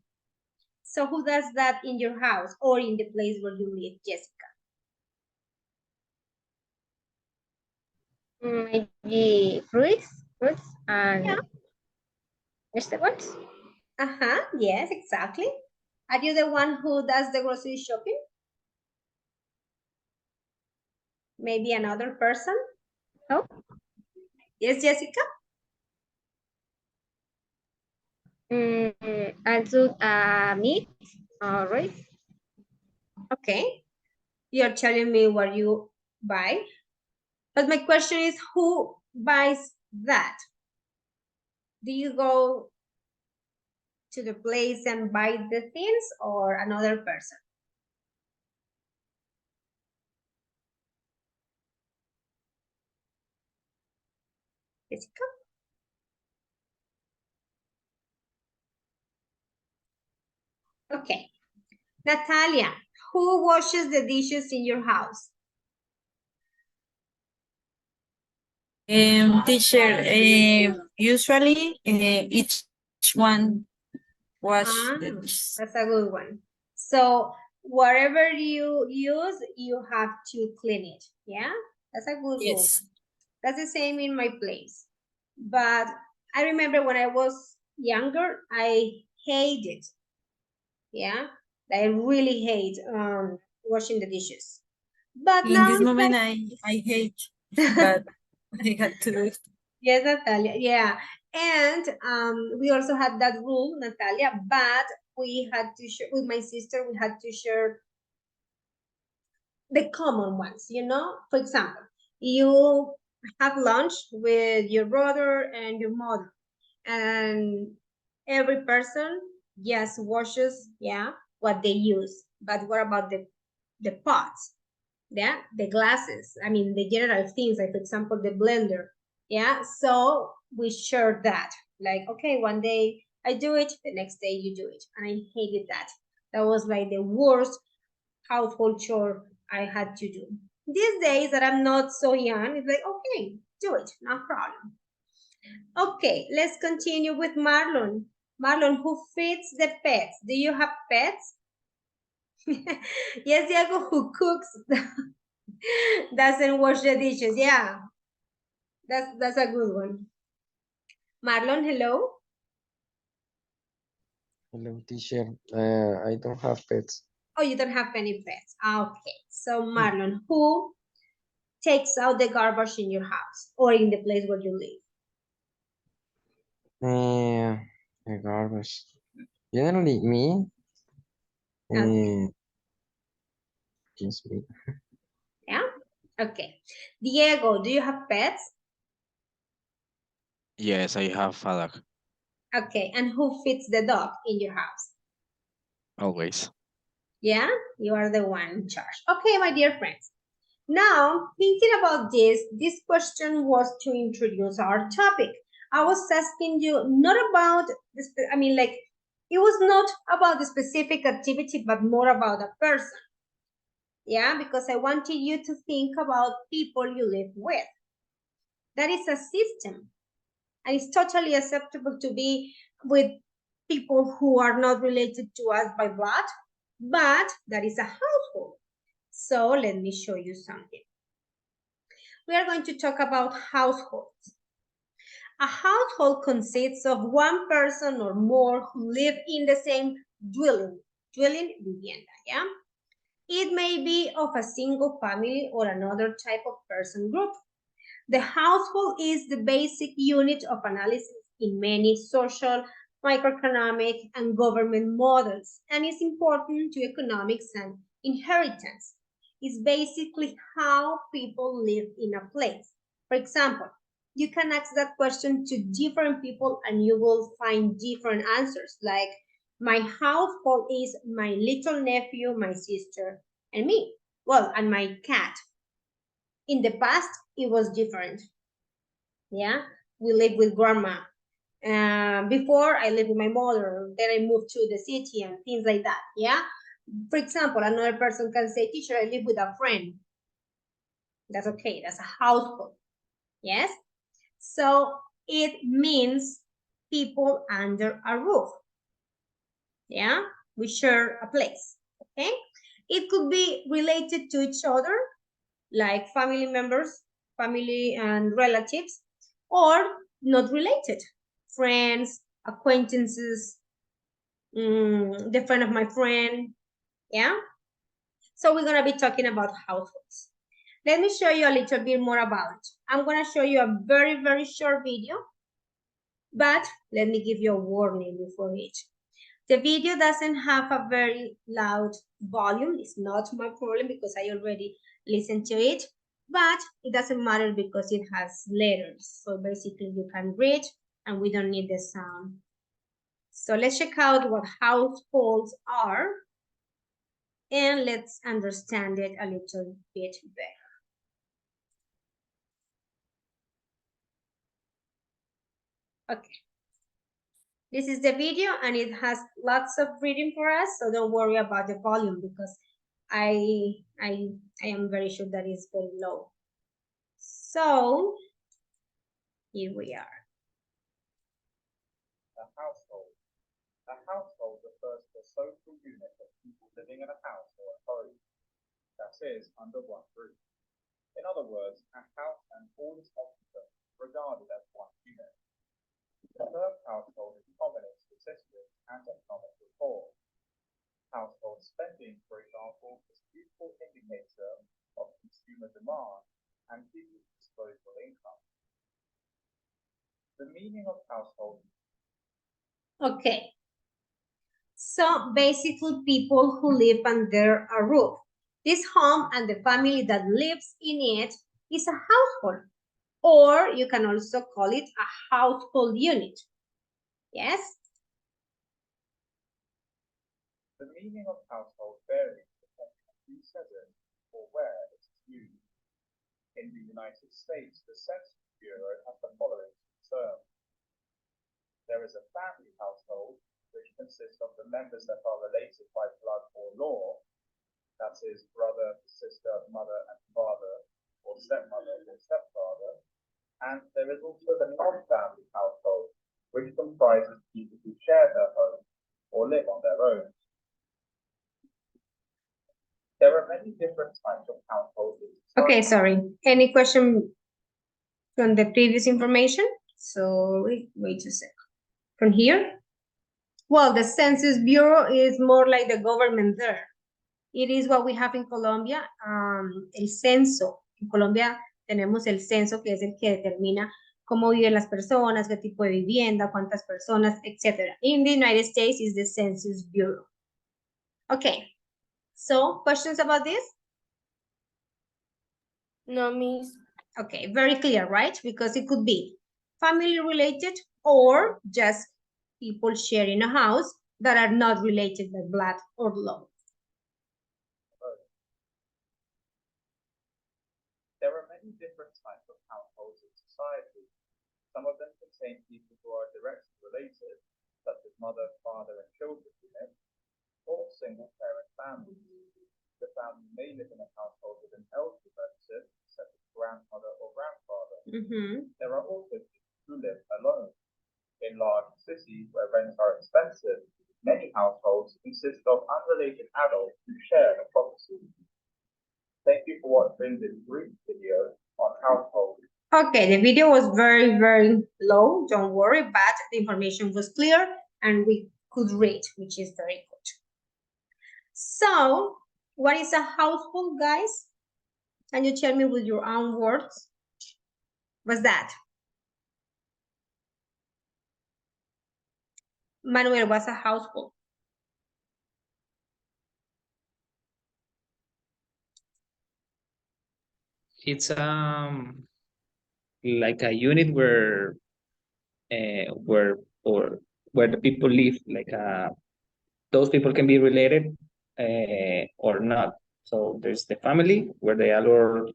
So who does that in your house or in the place where you live, Jessica? Maybe fruits and vegetables. Yes, exactly. Are you the one who does the grocery shopping? Maybe another person? No. Yes, Jessica? Also meat or rice. Okay. You're telling me what you buy. But my question is, who buys that? Do you go to the place and buy the things or another person? Jessica? Okay. Natalia, who washes the dishes in your house? Teacher, usually each one wash the dishes. That's a good one. So whatever you use, you have to clean it. Yeah, that's a good rule. Yes. That's the same in my place. But I remember when I was younger, I hated. Yeah, I really hate washing the dishes. But In now this it's moment, like I hate, but I had to do it. yes, Natalia. Yeah, and we also had that rule, Natalia. But we had to share with my sister. We had to share the common ones. You know, for example, you have lunch with your brother and your mother, and every person just washes, yeah, what they use. But what about the pots? Yeah, the glasses, I mean the general things, like for example the blender. Yeah, so we shared that, like, okay, one day I do it, the next day you do it, and I hated that. That was like the worst household chore I had to do. These days that I'm not so young, it's like, okay, do it, no problem. Okay, let's continue with Marlon. Marlon, who feeds the pets? Do you have pets? Yes, Diego, who cooks? Doesn't wash the dishes. Yeah, that's a good one. Marlon, hello. Hello, teacher. I don't have pets. Oh, you don't have any pets. Okay. So Marlon, who takes out the garbage in your house or in the place where you live? The garbage. Generally, me. Okay. Just me. Yeah. Okay. Diego, do you have pets? Yes, I have a dog. Okay. And who feeds the dog in your house? Always. Yeah, you are the one in charge. Okay, my dear friends. Now, thinking about this question was to introduce our topic. I was asking you not about this, it was not about the specific activity, but more about a person. Yeah, because I wanted you to think about people you live with. That is a system. And it's totally acceptable to be with people who are not related to us by blood, but that is a household. So let me show you something. We are going to talk about households. A household consists of one person or more who live in the same dwelling, vivienda, yeah? It may be of a single family or another type of person group. The household is the basic unit of analysis in many social, microeconomic, and government models, and is important to economics and inheritance. It's basically how people live in a place. For example, you can ask that question to different people and you will find different answers, like my household is my little nephew, my sister, and me. Well, and my cat. In the past, it was different. Yeah, we lived with grandma. Before I lived with my mother, then I moved to the city and things like that. Yeah. For example, another person can say, teacher, I live with a friend. That's okay. That's a household. Yes. So it means people under a roof. Yeah. We share a place. Okay. It could be related to each other, like family members, family and relatives, or not related, friends, acquaintances, the friend of my friend, yeah? So we're gonna be talking about households. Let me show you a little bit more about it. I'm gonna show you a very, very short video, but let me give you a warning before it. The video doesn't have a very loud volume. It's not my problem because I already listened to it, but it doesn't matter because it has letters. So basically you can read and we don't need the sound. So let's check out what households are and let's understand it a little bit better. Okay. This is the video and it has lots of reading for us, so don't worry about the volume because I am very sure that it's very low. So here we are. A household. A household refers to a social unit of people living in a house or a home, that is, under one roof. In other words, a house and all its occupants regarded as one unit. The term household is common in statistics and economic report. Household spending, for example, is a useful indicator of consumer demand and people's disposable income. The meaning of household. Okay. So basically people who live under a roof. This home and the family that lives in it is a household. Or you can also call it a household unit. Yes? The meaning of household varies depending on who says it or where it is used. In the United States, the Census Bureau has the following term. There is a family household, which consists of the members that are related by blood or law, that is, brother, sister, mother, and father, or stepmother or stepfather. And there is also the non-family household, which comprises people who share their home or live on their own. There are many different types of households. Okay, sorry. Any question from the previous information? So wait a sec. From here? Well, the Census Bureau is more like the government there. It is what we have in Colombia, el censo. En Colombia tenemos el censo, que es el que determina cómo viven las personas, qué tipo de vivienda, cuántas personas, etc. In the United States is the Census Bureau. Okay, so questions about this? No, Miss. Okay, very clear, right? Because it could be family related or just people sharing a house that are not related by blood or law. There are many different types of households in society. Some of them contain people who are directly related, such as mother, father, and children unit, or single-parent families. The family may live in a household with an elderly relative, such as grandmother or grandfather. There are also people who live alone. In large cities where rents are expensive, many households consist of unrelated adults who share the property. Thank you for watching this brief video on households. Okay, the video was very, very low, don't worry, but the information was clear and we could read, which is very good. So, what is a household, guys? Can you tell me with your own words? What's that? Manuel, what's a household? It's like a unit where the people live, like those people can be related or not. So there's the family where they are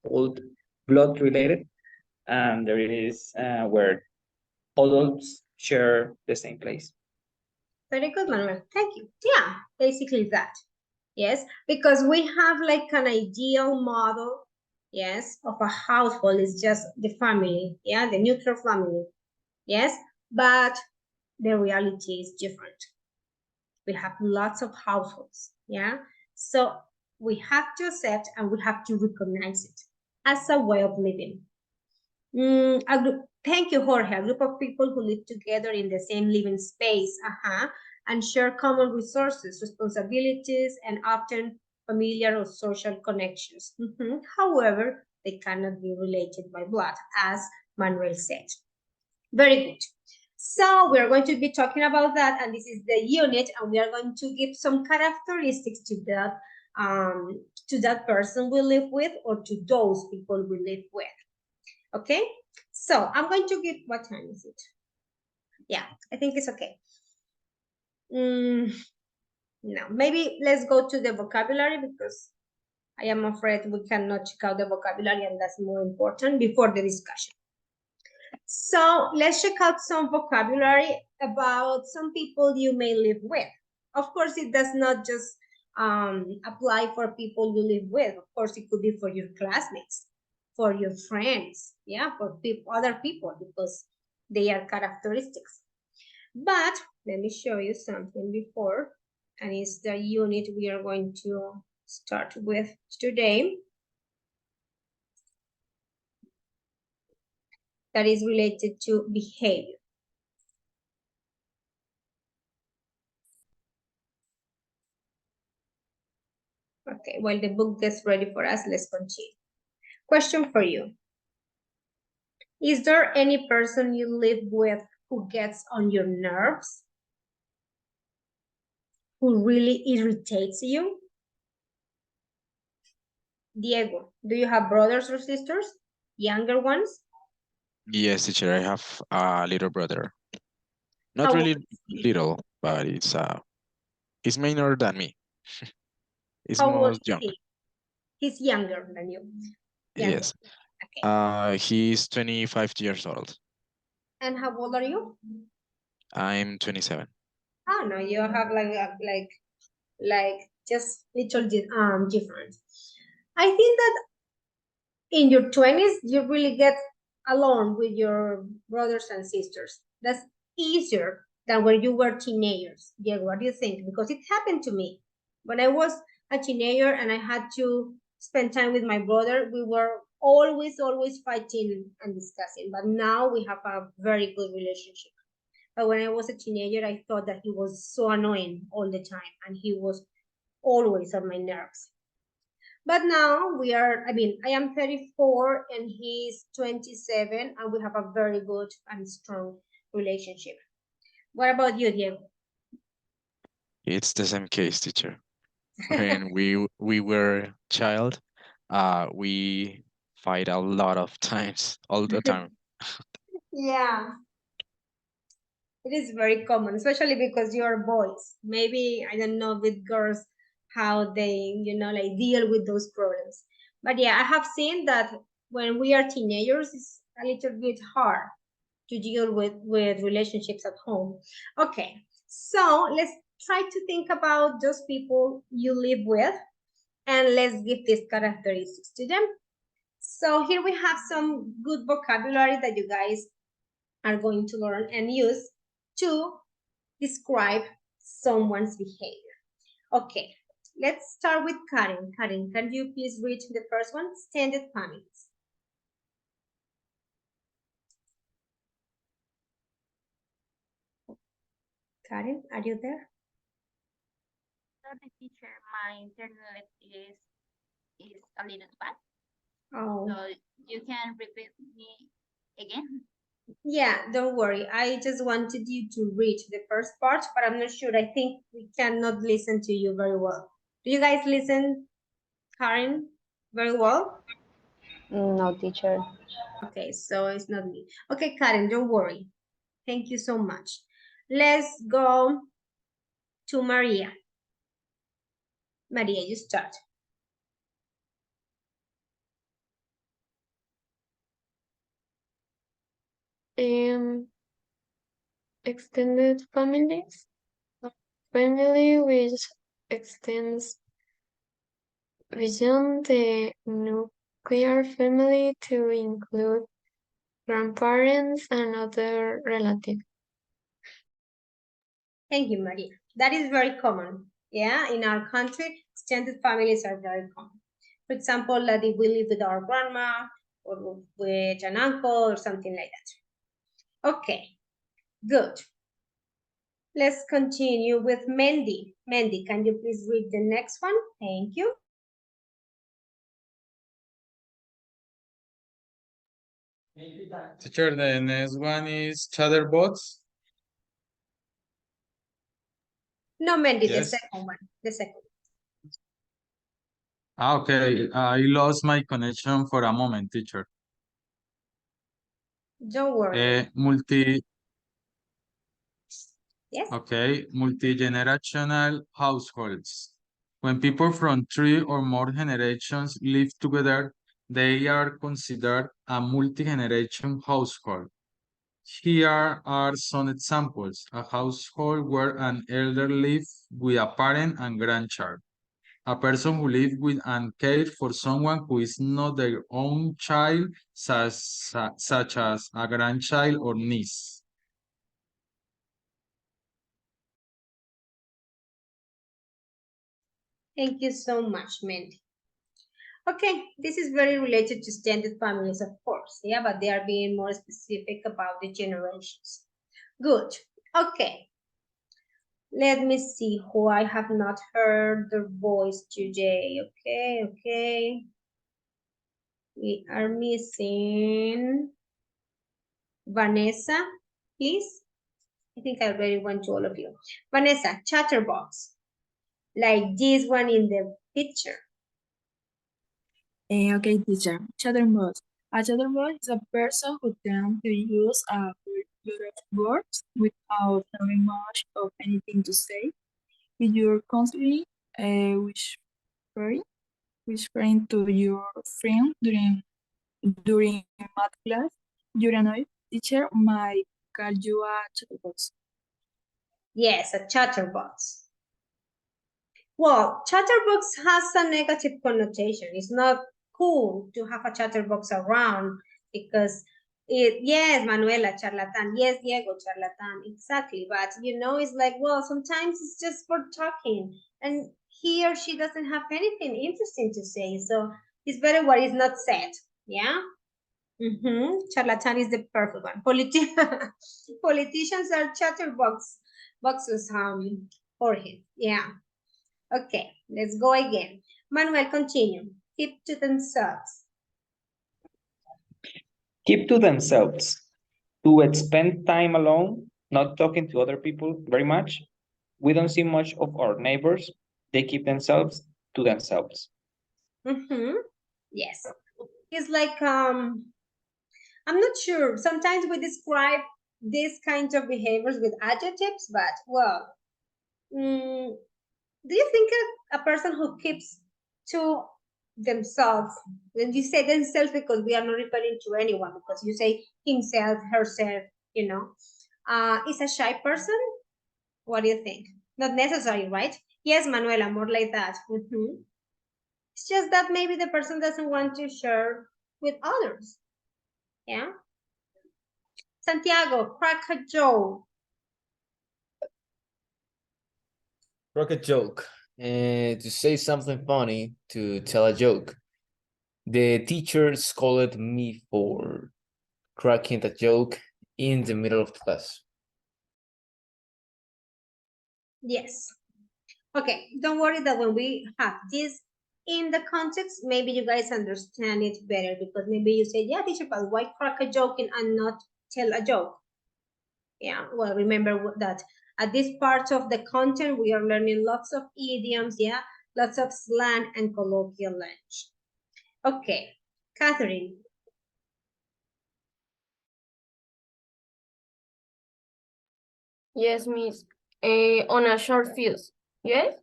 all blood related, and there is where adults share the same place. Very good, Manuel. Thank you. Yeah, basically that. Yes, because we have like an ideal model, yes, of a household is just the family, yeah, the nuclear family, yes, but the reality is different. We have lots of households, yeah, so we have to accept and we have to recognize it as a way of living. Thank you, Jorge. A group of people who live together in the same living space, and share common resources, responsibilities, and often familiar or social connections. However, they cannot be related by blood, as Manuel said. Very good. So we're going to be talking about that, and this is the unit, and we are going to give some characteristics to that person we live with or to those people we live with. Okay, so I'm going to give, what time is it? Yeah, I think it's okay. No, maybe let's go to the vocabulary because I am afraid we cannot check out the vocabulary and that's more important before the discussion. So let's check out some vocabulary about some people you may live with. Of course, it does not just apply for people you live with. Of course, it could be for your classmates, for your friends, yeah, for other people because they are characteristics. But let me show you something before, and it's the unit we are going to start with today. That is related to behavior. Okay, while the book gets ready for us, let's continue. Question for you. Is there any person you live with who gets on your nerves? Who really irritates you? Diego, do you have brothers or sisters? Younger ones? Yes, teacher, I have a little brother. Not How really old is he? little, but he's minor than me. He's How old most is young. he? He's younger than you. Younger. Yes. Okay. He's 25 years old. And how old are you? I'm 27. Oh no, you have like just little different. I think that in your 20s you really get along with your brothers and sisters. That's easier than when you were teenagers. Yeah, what do you think? Because it happened to me. When I was a teenager and I had to spend time with my brother, we were always fighting and discussing. But now we have a very good relationship. But when I was a teenager, I thought that he was so annoying all the time and he was always on my nerves. But now I am 34 and he's 27 and we have a very good and strong relationship. What about you, Diego? It's the same case, teacher. When we were child, we fight a lot of times, all the time. Yeah, it is very common, especially because you're boys. Maybe, I don't know, with girls, how they, like deal with those problems. But yeah, I have seen that when we are teenagers, it's a little bit hard to deal with relationships at home. Okay, so let's try to think about those people you live with and let's give these characteristics to them. So here we have some good vocabulary that you guys are going to learn and use to describe someone's behavior. Okay, let's start with Karen. Karen, can you please read the first one? Extended families. Karen, are you there? Sorry, teacher, my internet is a little bad. Oh. So you can repeat me again? Yeah, don't worry. I just wanted you to read the first part, but I'm not sure. I think we cannot listen to you very well. Do you guys listen, Karen, very well? No, teacher. Okay, so it's not me. Okay, Karen, don't worry. Thank you so much. Let's go to Maria. Maria, you start. Extended families. Family which extends beyond the nuclear family to include grandparents and other relatives. Thank you, Maria. That is very common. Yeah, in our country, extended families are very common. For example, that if we live with our grandma or with an uncle or something like that. Okay, good. Let's continue with Mendy. Mendy, can you please read the next one? Thank you. Teacher, the next one is chatterbox. No, Mendy, Yes. the second one. The second. Okay, I lost my connection for a moment, teacher. Don't worry. Yes. Okay, multi-generational households. When people from 3 or more generations live together, they are considered a multi-generation household. Here are some examples. A household where an elder lives with a parent and grandchild. A person who lives with and cares for someone who is not their own child, such as a grandchild or niece. Thank you so much, Mendy. Okay, this is very related to extended families, of course. Yeah, but they are being more specific about the generations. Good. Okay. Let me see who I have not heard their voice today. Okay. We are missing Vanessa, please. I think I already went to all of you. Vanessa, chatterbox. Like this one in the picture. Okay, teacher. Chatterbox. A chatterbox is a person who tends to use a lot of words without having much of anything to say. If you're constantly whispering to your friend during math class, your annoyed teacher might call you a chatterbox. Yes, a chatterbox. Well, chatterbox has a negative connotation. It's not cool to have a chatterbox around because Yes, Manuela, charlatan. Yes, Diego, charlatan. Exactly. But you know, it's like, well, sometimes it's just for talking, and he or she doesn't have anything interesting to say. So it's better what is not said. Yeah. Charlatan is the perfect one. Politicians are boxes. Jorge. Yeah. Okay. Let's go again. Manuel, continue. Keep to themselves. Keep to themselves. To spend time alone, not talking to other people very much. We don't see much of our neighbors. They keep themselves to themselves. Yes. It's like I'm not sure. Sometimes we describe these kinds of behaviors with adjectives, but well, do you think a person who keeps to themselves, when you say themselves, because we are not referring to anyone, because you say himself, herself, you know, is a shy person? What do you think? Not necessary, right? Yes, Manuela, more like that. It's just that maybe the person doesn't want to share with others. Yeah. Santiago, crack a joke. Crack a joke. To say something funny, to tell a joke. The teacher scolded me for cracking the joke in the middle of class. Yes. Okay, don't worry that when we have this in the context, maybe you guys understand it better, because maybe you say, yeah, teacher, but why crack a joke and not tell a joke? Yeah, well, remember that at this part of the content, we are learning lots of idioms, yeah, lots of slang and colloquial language. Okay, Catherine. Yes, miss. On a short fuse. Yes?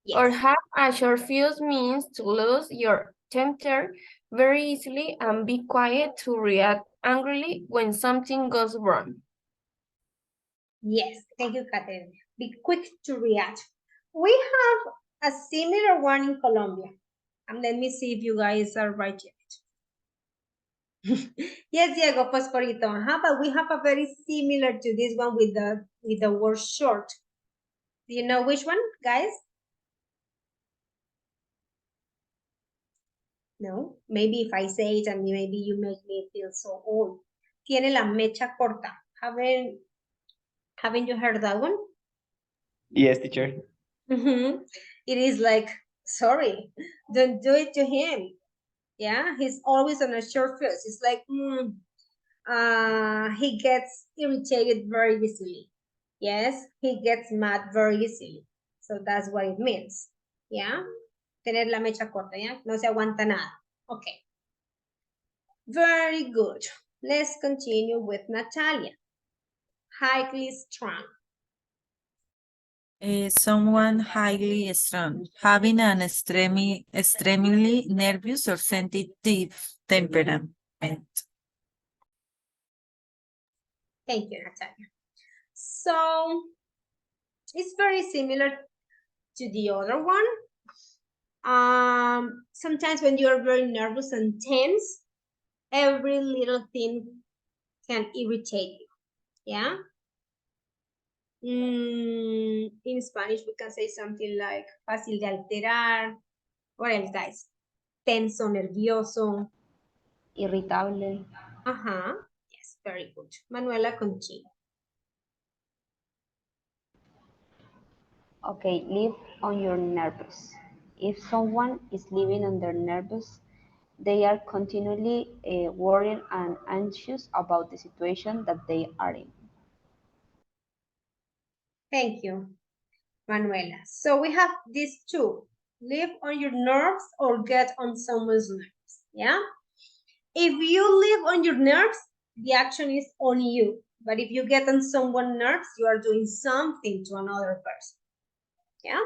Yes. Or have a short fuse means to lose your temper very easily and be quiet to react angrily when something goes wrong. Yes, thank you, Catherine. Be quick to react. We have a similar one in Colombia. And let me see if you guys are right yet. Yes, Diego, Fosforito. But we have a very similar to this one with the word short. Do you know which one, guys? No? Maybe if I say it and maybe you make me feel so old. Tiene la mecha corta. Haven't you heard that one? Yes, teacher. It is like, sorry, don't do it to him. Yeah, he's always on a short fuse. It's like, he gets irritated very easily. Yes, he gets mad very easily. So that's what it means. Yeah, tener la mecha corta, yeah, no se aguanta nada. Okay, very good. Let's continue with Natalia. Highly strung. Someone highly strung, having an extremely nervous or sensitive temperament. Thank you, Natalia. So it's very similar to the other one. Sometimes when you're very nervous and tense, every little thing can irritate you. Yeah. In Spanish, we can say something like fácil de alterar. What else, guys? Tenso, nervioso. Irritable. Yes, very good. Manuela, continue. Okay, live on your nervous. If someone is living on their nervous, they are continually worried and anxious about the situation that they are in. Thank you, Manuela. So we have these two. Live on your nerves or get on someone's nerves. Yeah? If you live on your nerves, the action is on you. But if you get on someone's nerves, you are doing something to another person. Yeah?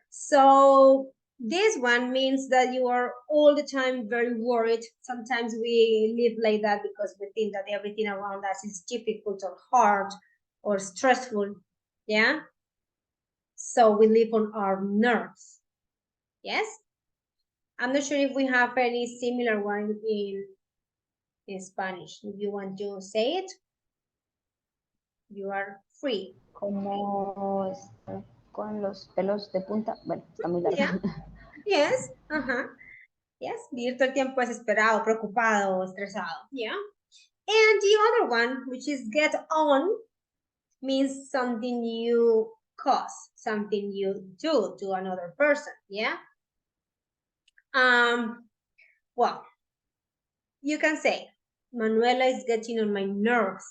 So this one means that you are all the time very worried. Sometimes we live like that because we think that everything around us is difficult or hard or stressful. Yeah? So we live on our nerves. Yes? I'm not sure if we have any similar one in Spanish? If you want to say it, you are free. Como estar con los pelos de punta. Bueno, está muy largo. Yeah. Yes. Yes. Vivir todo el tiempo desesperado, preocupado, estresado. Yeah. And the other one, which is get on, means something you cause, something you do to another person. Yeah. Well, you can say Manuela is getting on my nerves.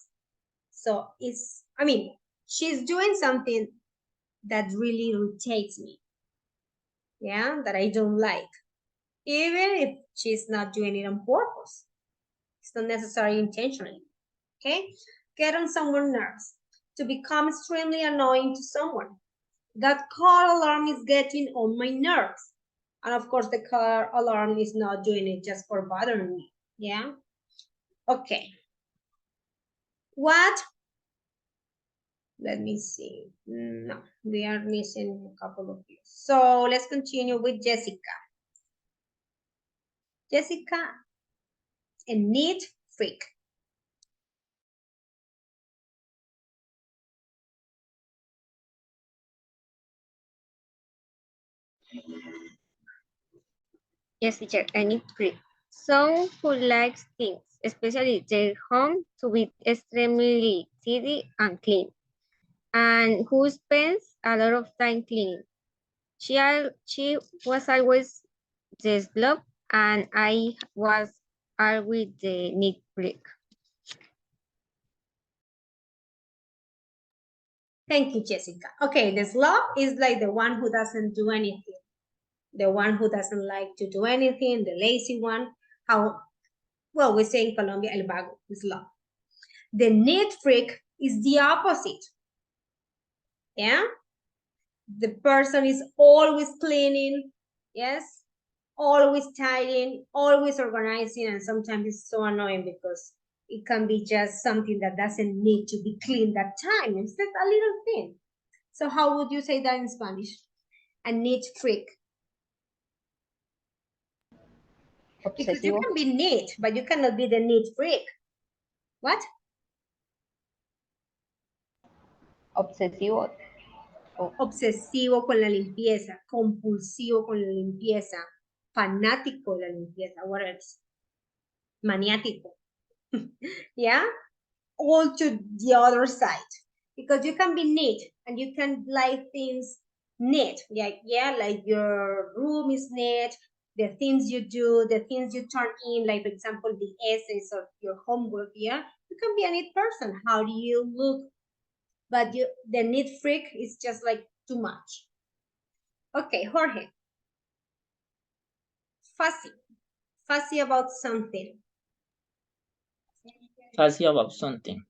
So it's, I mean, she's doing something that really irritates me. Yeah, that I don't like. Even if she's not doing it on purpose. It's not necessarily intentionally. Okay? Get on someone's nerves. To become extremely annoying to someone. That car alarm is getting on my nerves. And of course, the car alarm is not doing it just for bothering me. Yeah? Okay. What? Let me see. No, we are missing a couple of you. So let's continue with Jessica. Jessica, a neat freak. Yes, teacher, any freak. Someone who likes things, especially their home, to be extremely tidy and clean, and who spends a lot of time cleaning. She was always the slob, and I was always the neat freak. Thank you, Jessica. Okay, the slob is like the one who doesn't do anything. The one who doesn't like to do anything, the lazy one. How, well, we say in Colombia, el vago is slob. The neat freak is the opposite. Yeah? The person is always cleaning, yes? Always tidying, always organizing, and sometimes it's so annoying because it can be just something that doesn't need to be cleaned that time. It's just a little thing. So how would you say that in Spanish? A neat freak. Because you Obsesivo. can be neat, but you cannot be the neat freak. What? Obsesivo. Obsesivo con la limpieza, compulsivo con la limpieza, fanático de la limpieza, what else? Maniático. Yeah? All to the other side. Because you can be neat and you can like things neat. Yeah, like your room is neat, the things you do, the things you turn in, like for example, the essays of your homework, yeah? You can be a neat person. How do you look? But the neat freak is just like too much. Okay, Jorge. Fussy. Fussy about something. Fussy about something.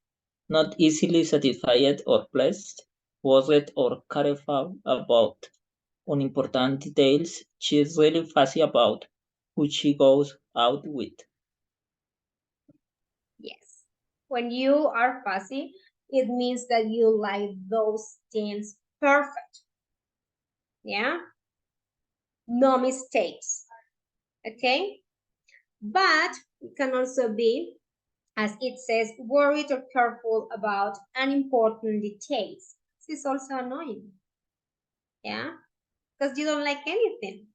Not easily satisfied or pleased, worried or careful about unimportant details. She's really fussy about who she goes out with. Yes. When you are fussy, it means that you like those things perfect. Yeah? No mistakes. Okay? But it can also be, as it says, worried or careful about unimportant details. This is also annoying. Yeah? Because you don't like anything.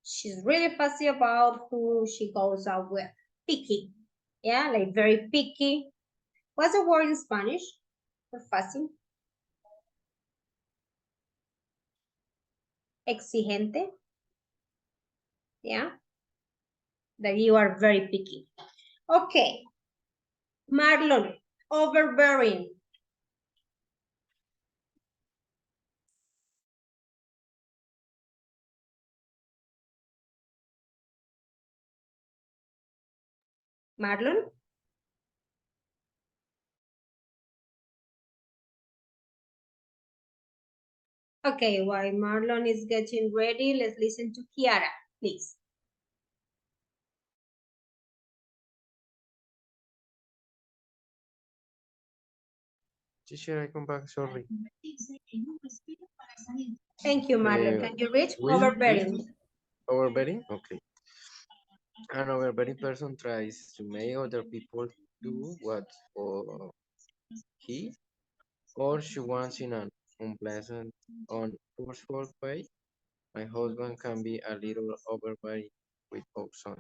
She's really fussy about who she goes out with. Picky. Yeah, like very picky. What's the word in Spanish for fussy? Exigente. Yeah, that you are very picky. Okay. Marlon, overbearing. Marlon? Okay, while Marlon is getting ready, let's listen to Kiara, please. Teacher, I come back, sorry. Thank you, Marlon. Can you read? Overbearing. Overbearing? Okay. An overbearing person tries to make other people do what for he or she wants in an unpleasant, unforceful way. My husband can be a little overbearing with our son.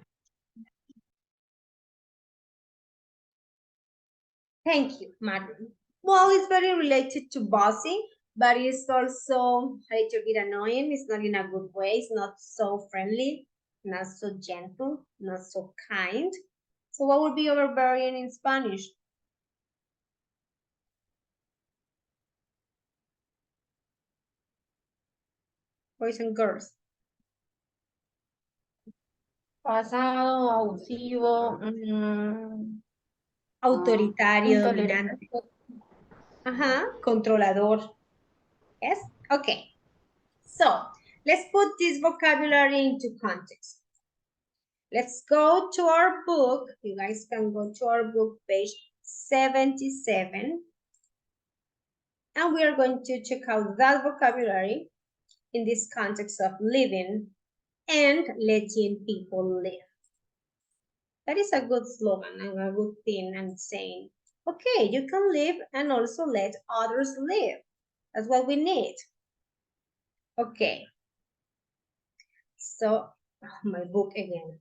Thank you, Martin. Well, it's very related to bossy, but it's also a little bit annoying. It's not in a good way. It's not so friendly, not so gentle, not so kind. So what would be overbearing in Spanish? Boys and girls. Pasado, abusivo, Autoritario, intolerante. dominante. Controlador. Yes? Okay. So let's put this vocabulary into context. Let's go to our book. You guys can go to our book, page 77. And we are going to check out that vocabulary in this context of living and letting people live. That is a good slogan and a good thing and saying, okay, you can live and also let others live. That's what we need. Okay. So, my book again.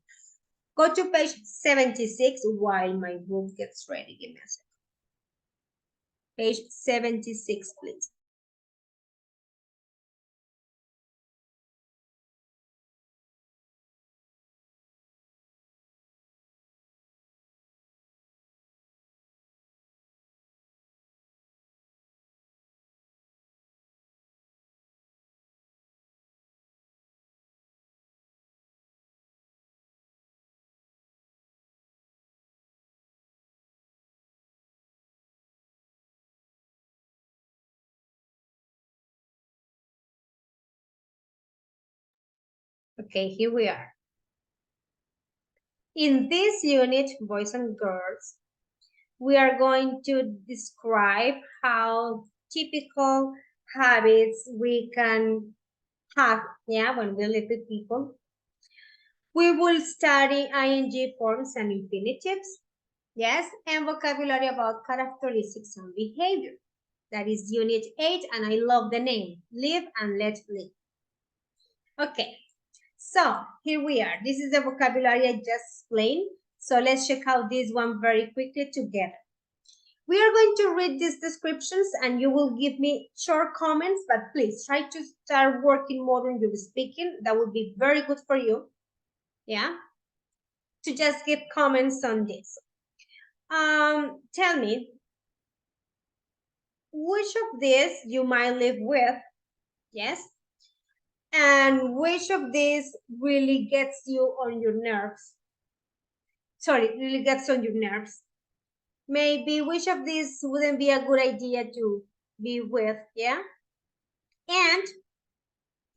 Go to page 76 while my book gets ready. Give me a second. Page 76, please. Okay, here we are. In this unit, boys and girls, we are going to describe how typical habits we can have, when we live with people. We will study ing forms and infinitives, yes, and vocabulary about characteristics and behavior. That is unit 8, and I love the name, Live and Let Live. Okay, so here we are. This is the vocabulary I just explained. So let's check out this one very quickly together. We are going to read these descriptions and you will give me short comments, but please try to start working more on your speaking. That would be very good for you. Yeah, to just give comments on this. Tell me, which of these you might live with, yes? And which of these really gets you on your nerves? Sorry, really gets on your nerves. Maybe which of these wouldn't be a good idea to be with, yeah? And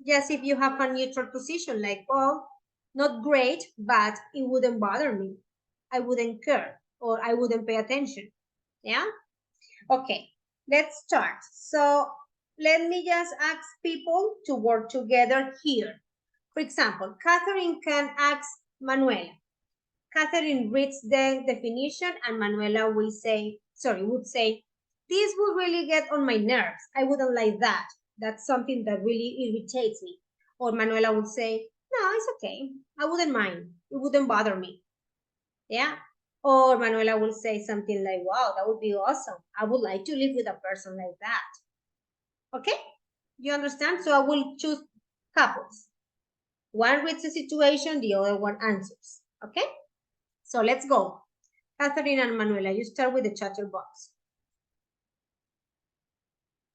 just if you have a neutral position, like, well, not great, but it wouldn't bother me. I wouldn't care, or I wouldn't pay attention, yeah? Okay, let's start. So let me just ask people to work together here. For example, Catherine can ask Manuela. Catherine reads the definition and Manuela would say, this would really get on my nerves. I wouldn't like that. That's something that really irritates me. Or Manuela would say, no, it's okay. I wouldn't mind. It wouldn't bother me. Yeah. Or Manuela will say something like, wow, that would be awesome. I would like to live with a person like that. Okay? You understand? So I will choose couples. One reads the situation, the other one answers. Okay? So let's go. Catherine and Manuela, you start with the chatterbox.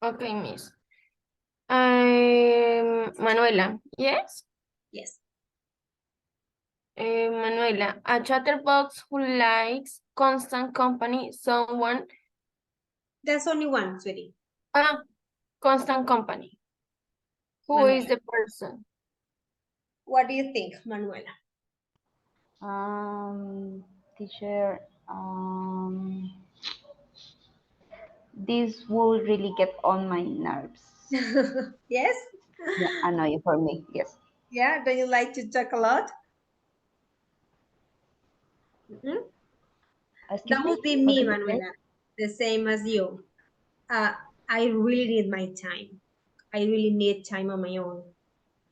Okay, miss. Manuela, yes? Yes. Manuela, a chatterbox who likes constant company, someone. There's only one, sweetie. Constant company. Who Manuela. is the person? What do you think, Manuela? Teacher, this will really get on my nerves. Yes? Yeah, annoying for me, yes. Yeah, do you like to talk a lot? Mhm. Excuse That me? would be What me, did you say? Manuela. The same as you. I really need my time. I really need time on my own.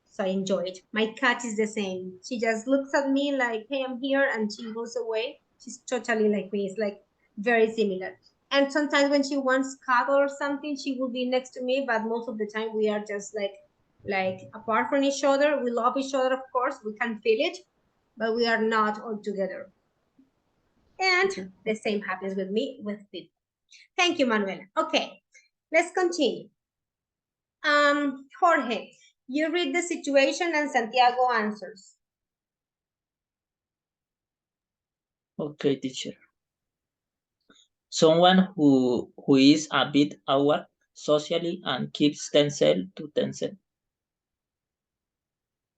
So I enjoy it. My cat is the same. She just looks at me like, hey, I'm here, and she goes away. She's totally like me. It's like very similar. And sometimes when she wants cuddle or something, she will be next to me, but most of the time we are just like apart from each other. We love each other, of course. We can feel it, but we are not all together. And the same happens with me with people. Thank you, Manuela. Okay, let's continue. Jorge, you read the situation and Santiago answers. Okay, teacher. Someone who is a bit awkward socially and keeps themselves to themselves.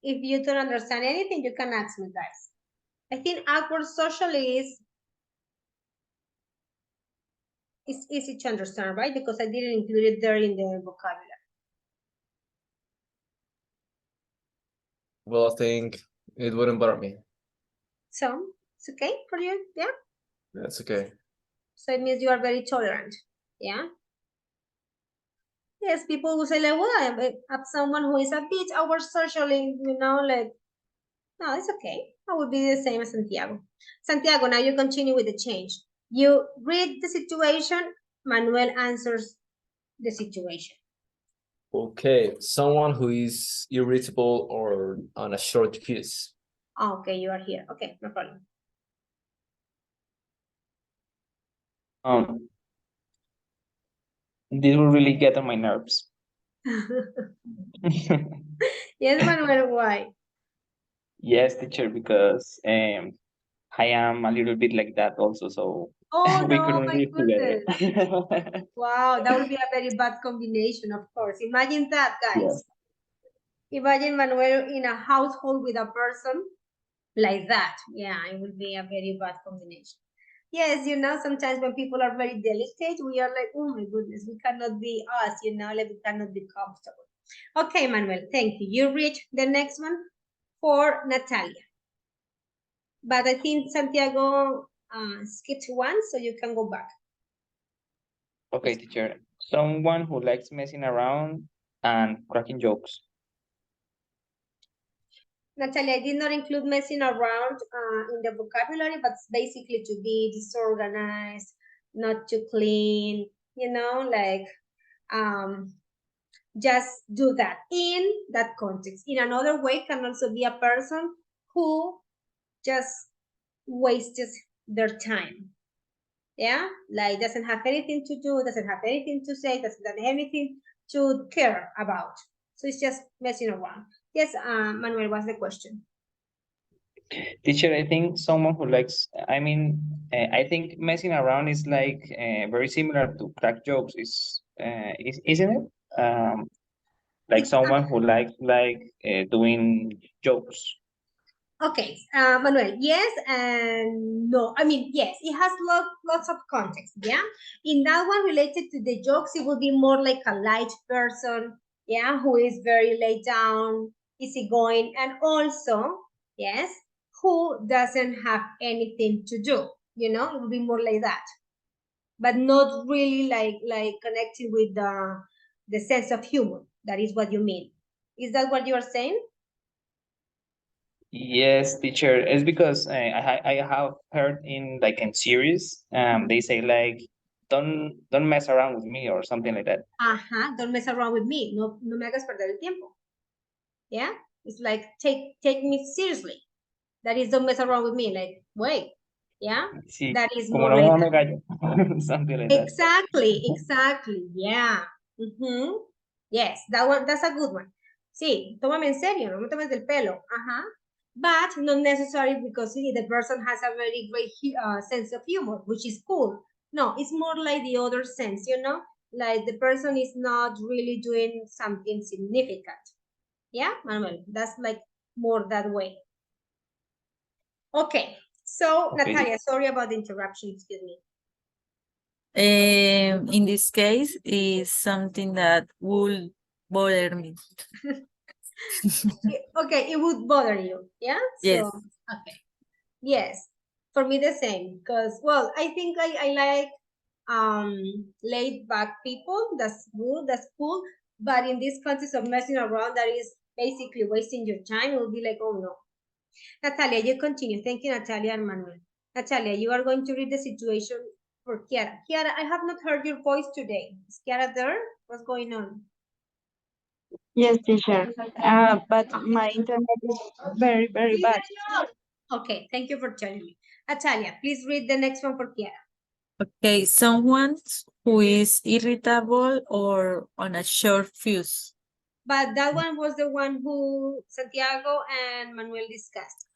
If you don't understand anything, you can ask me, guys. I think awkward socially is easy to understand, right? Because I didn't include it there in the vocabulary. Well, I think it wouldn't bother me. So it's okay for you, yeah? That's okay. So it means you are very tolerant, yeah? Yes, people will say like, well, I have someone who is a bit awkward socially, you know, like, no, it's okay. I would be the same as Santiago. Santiago, now you continue with the change. You read the situation, Manuel answers the situation. Okay, someone who is irritable or on a short fuse. Oh, okay, you are here. Okay, no problem. This will really get on my nerves. Yes, Manuel, why? Yes, teacher, because I am a little bit like that also, so Oh, we no, couldn't my live together. goodness. Wow, that would be a very bad combination, of course. Imagine that, guys. Yes. Imagine Manuel in a household with a person like that. Yeah, it would be a very bad combination. Yes, you know, sometimes when people are very delicate, we are like, oh my goodness, we cannot be us, you know, like we cannot be comfortable. Okay, Manuel, thank you. You read the next one for Natalia. But I think Santiago skipped one, so you can go back. Okay, teacher. Someone who likes messing around and cracking jokes. Natalia, I did not include messing around in the vocabulary, but it's basically to be disorganized, not too clean, you know, like just do that in that context. In another way, can also be a person who just wastes their time. Yeah, like doesn't have anything to do, doesn't have anything to say, doesn't have anything to care about. So it's just messing around. Yes, Manuel, what's the question? Teacher, I think someone who likes, I think messing around is like very similar to crack jokes, isn't it? Like someone who likes doing jokes. Okay, Manuel, yes and no. I mean, yes, it has lots of context, yeah? In that one related to the jokes, it will be more like a light person, yeah, who is very laid down, easygoing, and also, yes, who doesn't have anything to do, you know? It will be more like that. But not really like connecting with the sense of humor. That is what you mean. Is that what you are saying? Yes, teacher. It's because I have heard in series, they say like, don't mess around with me or something like that. Don't mess around with me. No me hagas perder el tiempo. Yeah, it's like take me seriously. That is, don't mess around with me. Like, wait, yeah, Sí, that is como more no me like mame that. gallo, something like that. Exactly, yeah. Yes, that's a good one. Sí, tómame en serio, no me tomes del pelo. But not necessarily because the person has a very great sense of humor, which is cool. No, it's more like the other sense, you know, like the person is not really doing something significant. Yeah, Manuel, that's like more that way. Okay, so Okay. Natalia, sorry about the interruption, excuse me. In this case, is something that will bother me. Okay, it would bother you, yeah? Yes. So, okay. Yes. For me, the same, because, well, I think I like laid back people. That's good, that's cool. But in this context of messing around, that is basically wasting your time, it will be like, oh no. Natalia, you continue. Thank you, Natalia and Manuel. Natalia, you are going to read the situation for Kiara. Kiara, I have not heard your voice today. Is Kiara there? What's going on? Yes, teacher. But my internet is very, very bad. Okay, thank you for telling me. Natalia, please read the next one for Kiara. Okay, someone who is irritable or on a short fuse. But that one was the one who Santiago and Manuel discussed.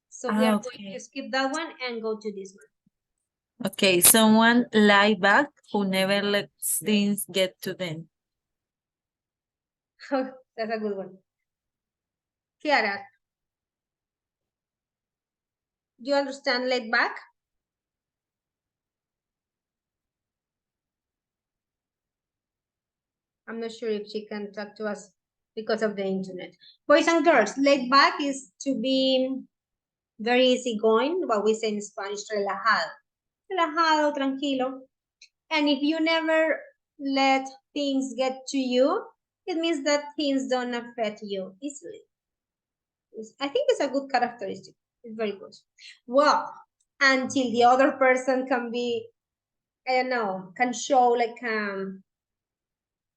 So we are going to skip that one and go to this one. Okay, someone lie back who never lets things get to them. That's a good one. Kiara, do you understand laid back? I'm not sure if she can talk to us because of the internet. Boys and girls, laid back is to be very easygoing, what we say in Spanish, relajado. Relajado, tranquilo. And if you never let things get to you, it means that things don't affect you easily. I think it's a good characteristic. It's very good. Well, until the other person can be, I don't know, can show like an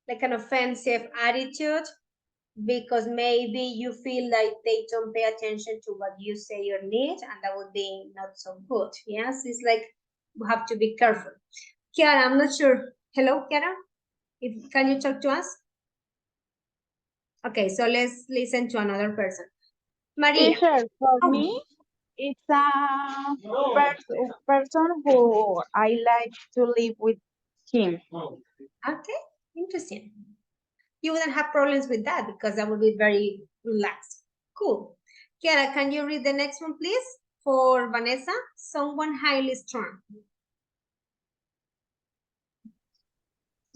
offensive attitude because maybe you feel like they don't pay attention to what you say or need, and that would be not so good. Yes, it's like we have to be careful. Kiara, I'm not sure. Hello, Kiara? Can you talk to us? Okay, so let's listen to another person. Maria. Teacher, for me, it's a person who I like to live with him. Okay, interesting. You wouldn't have problems with that because that would be very relaxed. Cool. Kiara, can you read the next one, please? For Vanessa, someone highly strong.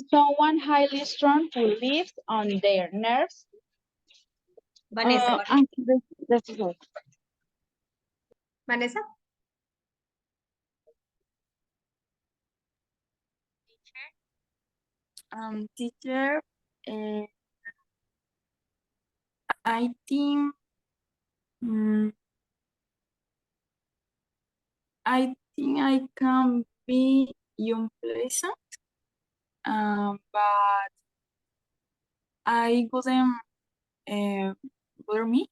Someone highly strong who lives on their nerves. Vanessa. That's good. Vanessa? Teacher, I think I can be unpleasant, but I wouldn't bother me.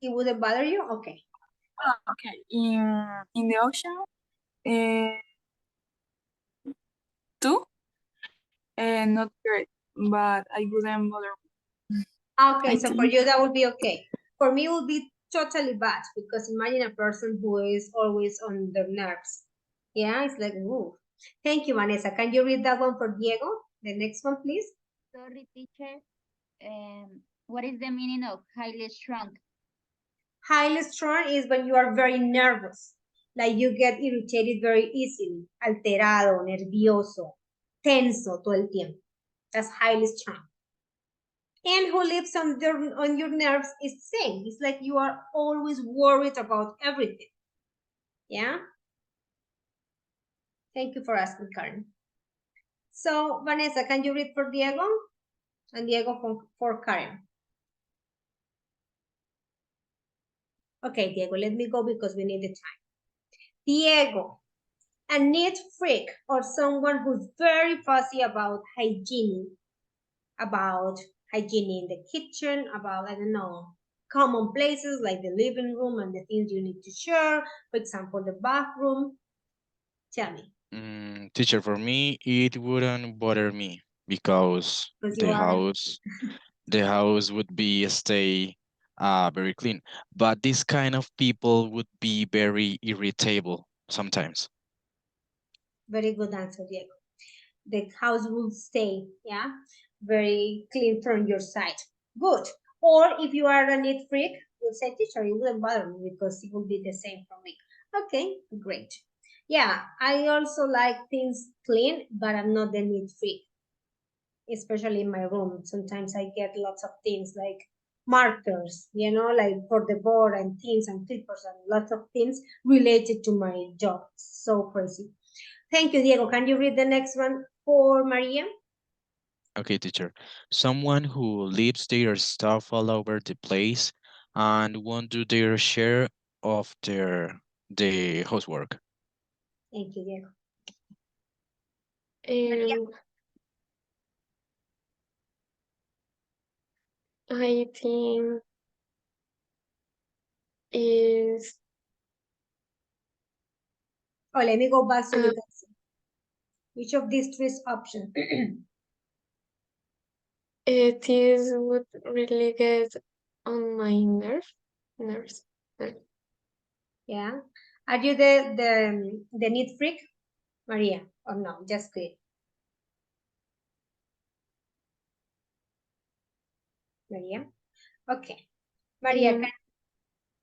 It wouldn't bother you? Okay. Okay. In the ocean, too, not great, but I wouldn't bother me. Okay, so for you that would be okay. For me, it would be totally bad because imagine a person who is always on their nerves. Yeah, it's like, ooh. Thank you, Vanessa. Can you read that one for Diego? The next one, please. Sorry, teacher. What is the meaning of highly strung? Highly strung is when you are very nervous, like you get irritated very easily, alterado, nervioso, tenso todo el tiempo. That's highly strung. And who lives on your nerves is the same. It's like you are always worried about everything. Yeah? Thank you for asking, Karen. So, Vanessa, can you read for Diego? And Diego for Karen. Okay, Diego, let me go because we need the time. Diego, a neat freak or someone who's very fussy about hygiene in the kitchen, about, I don't know, common places like the living room and the things you need to share, for example, the bathroom. Tell me. Teacher, for me, it wouldn't bother me because the house would be stay very clean. But this kind of people would be very irritable sometimes. Very good answer, Diego. The house will stay, yeah, very clean from your side. Good. Or if you are a neat freak, you'll say, teacher, it wouldn't bother me because it will be the same for me. Okay, great. Yeah, I also like things clean, but I'm not the neat freak, especially in my room. Sometimes I get lots of things like markers, you know, like for the board and things and clippers and lots of things related to my job. So crazy. Thank you, Diego. Can you read the next one for Maria? Okay, teacher. Someone who leaves their stuff all over the place and won't do their share of the housework. Thank you, Diego. I think is Oh, let me go back so you can see. Which of these three options? it is what really gets on my nerves. Yeah. Are you the neat freak, Maria? Or no, just clean? Maria? Okay. Maria,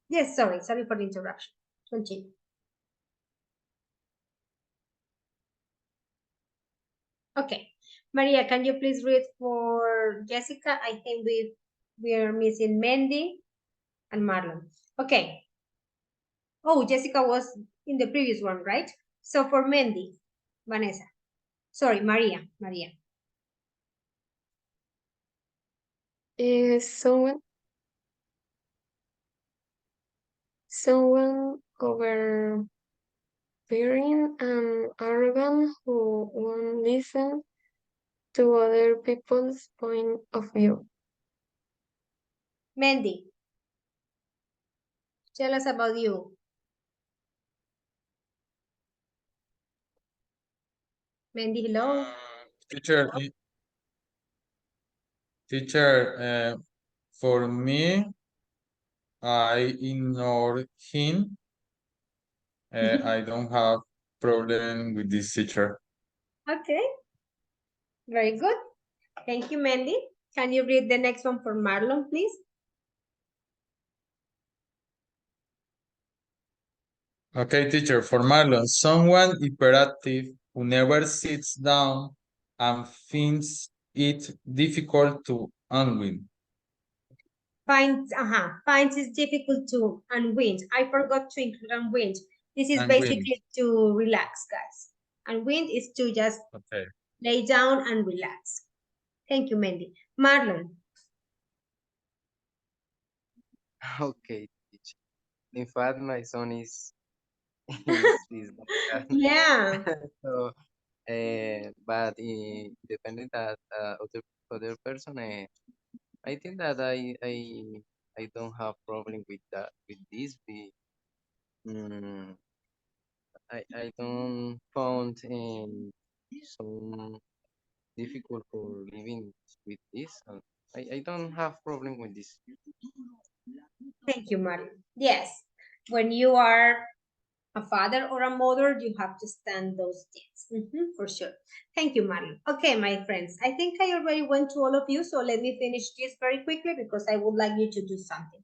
yes, sorry for the interruption. Continue. Okay. Maria, can you please read for Jessica? I think we are missing Mandy and Marlon. Okay. Oh, Jessica was in the previous one, right? So for Mandy, Vanessa. Sorry, Maria. Is someone overbearing and arrogant who won't listen to other people's point of view. Mandy, tell us about you. Mandy, hello. Teacher, for me, I ignore him. I don't have problem with this teacher. Okay. Very good. Thank you, Mandy. Can you read the next one for Marlon, please? Okay, teacher, for Marlon, someone hyperactive who never sits down and finds it difficult to unwind. Finds it difficult to unwind. I forgot to include unwind. This is basically to relax, guys. Unwind is to just lay down and relax. Thank you, Mandy. Marlon. Okay, teacher. In fact, my son is like that. Yeah. So, but depending that other person, I think that I don't have problem with that with this. I don't found some difficult for living with this. I don't have problem with this. Thank you, Marlon. Yes, when you are a father or a mother, you have to stand those things, for sure. Thank you, Marlon. Okay, my friends, I think I already went to all of you, so let me finish this very quickly because I would like you to do something.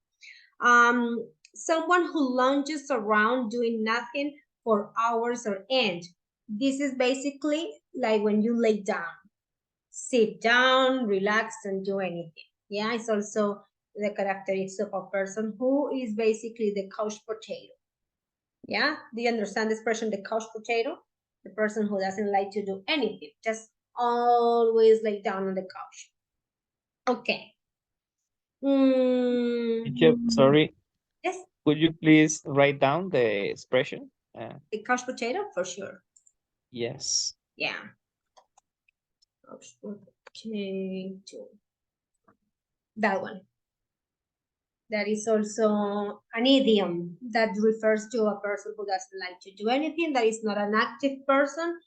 Someone who lounges around doing nothing for hours or end. This is basically like when you lay down, sit down, relax, and do anything. Yeah, it's also the characteristic of a person who is basically the couch potato. Yeah, do you understand the expression, the couch potato? The person who doesn't like to do anything, just always lay down on the couch. Okay. Teacher, sorry. Yes. Could you please write down the expression? The couch potato, for sure. Yes. Yeah. Couch potato. That one. That is also an idiom that refers to a person who doesn't like to do anything, that is not an active person,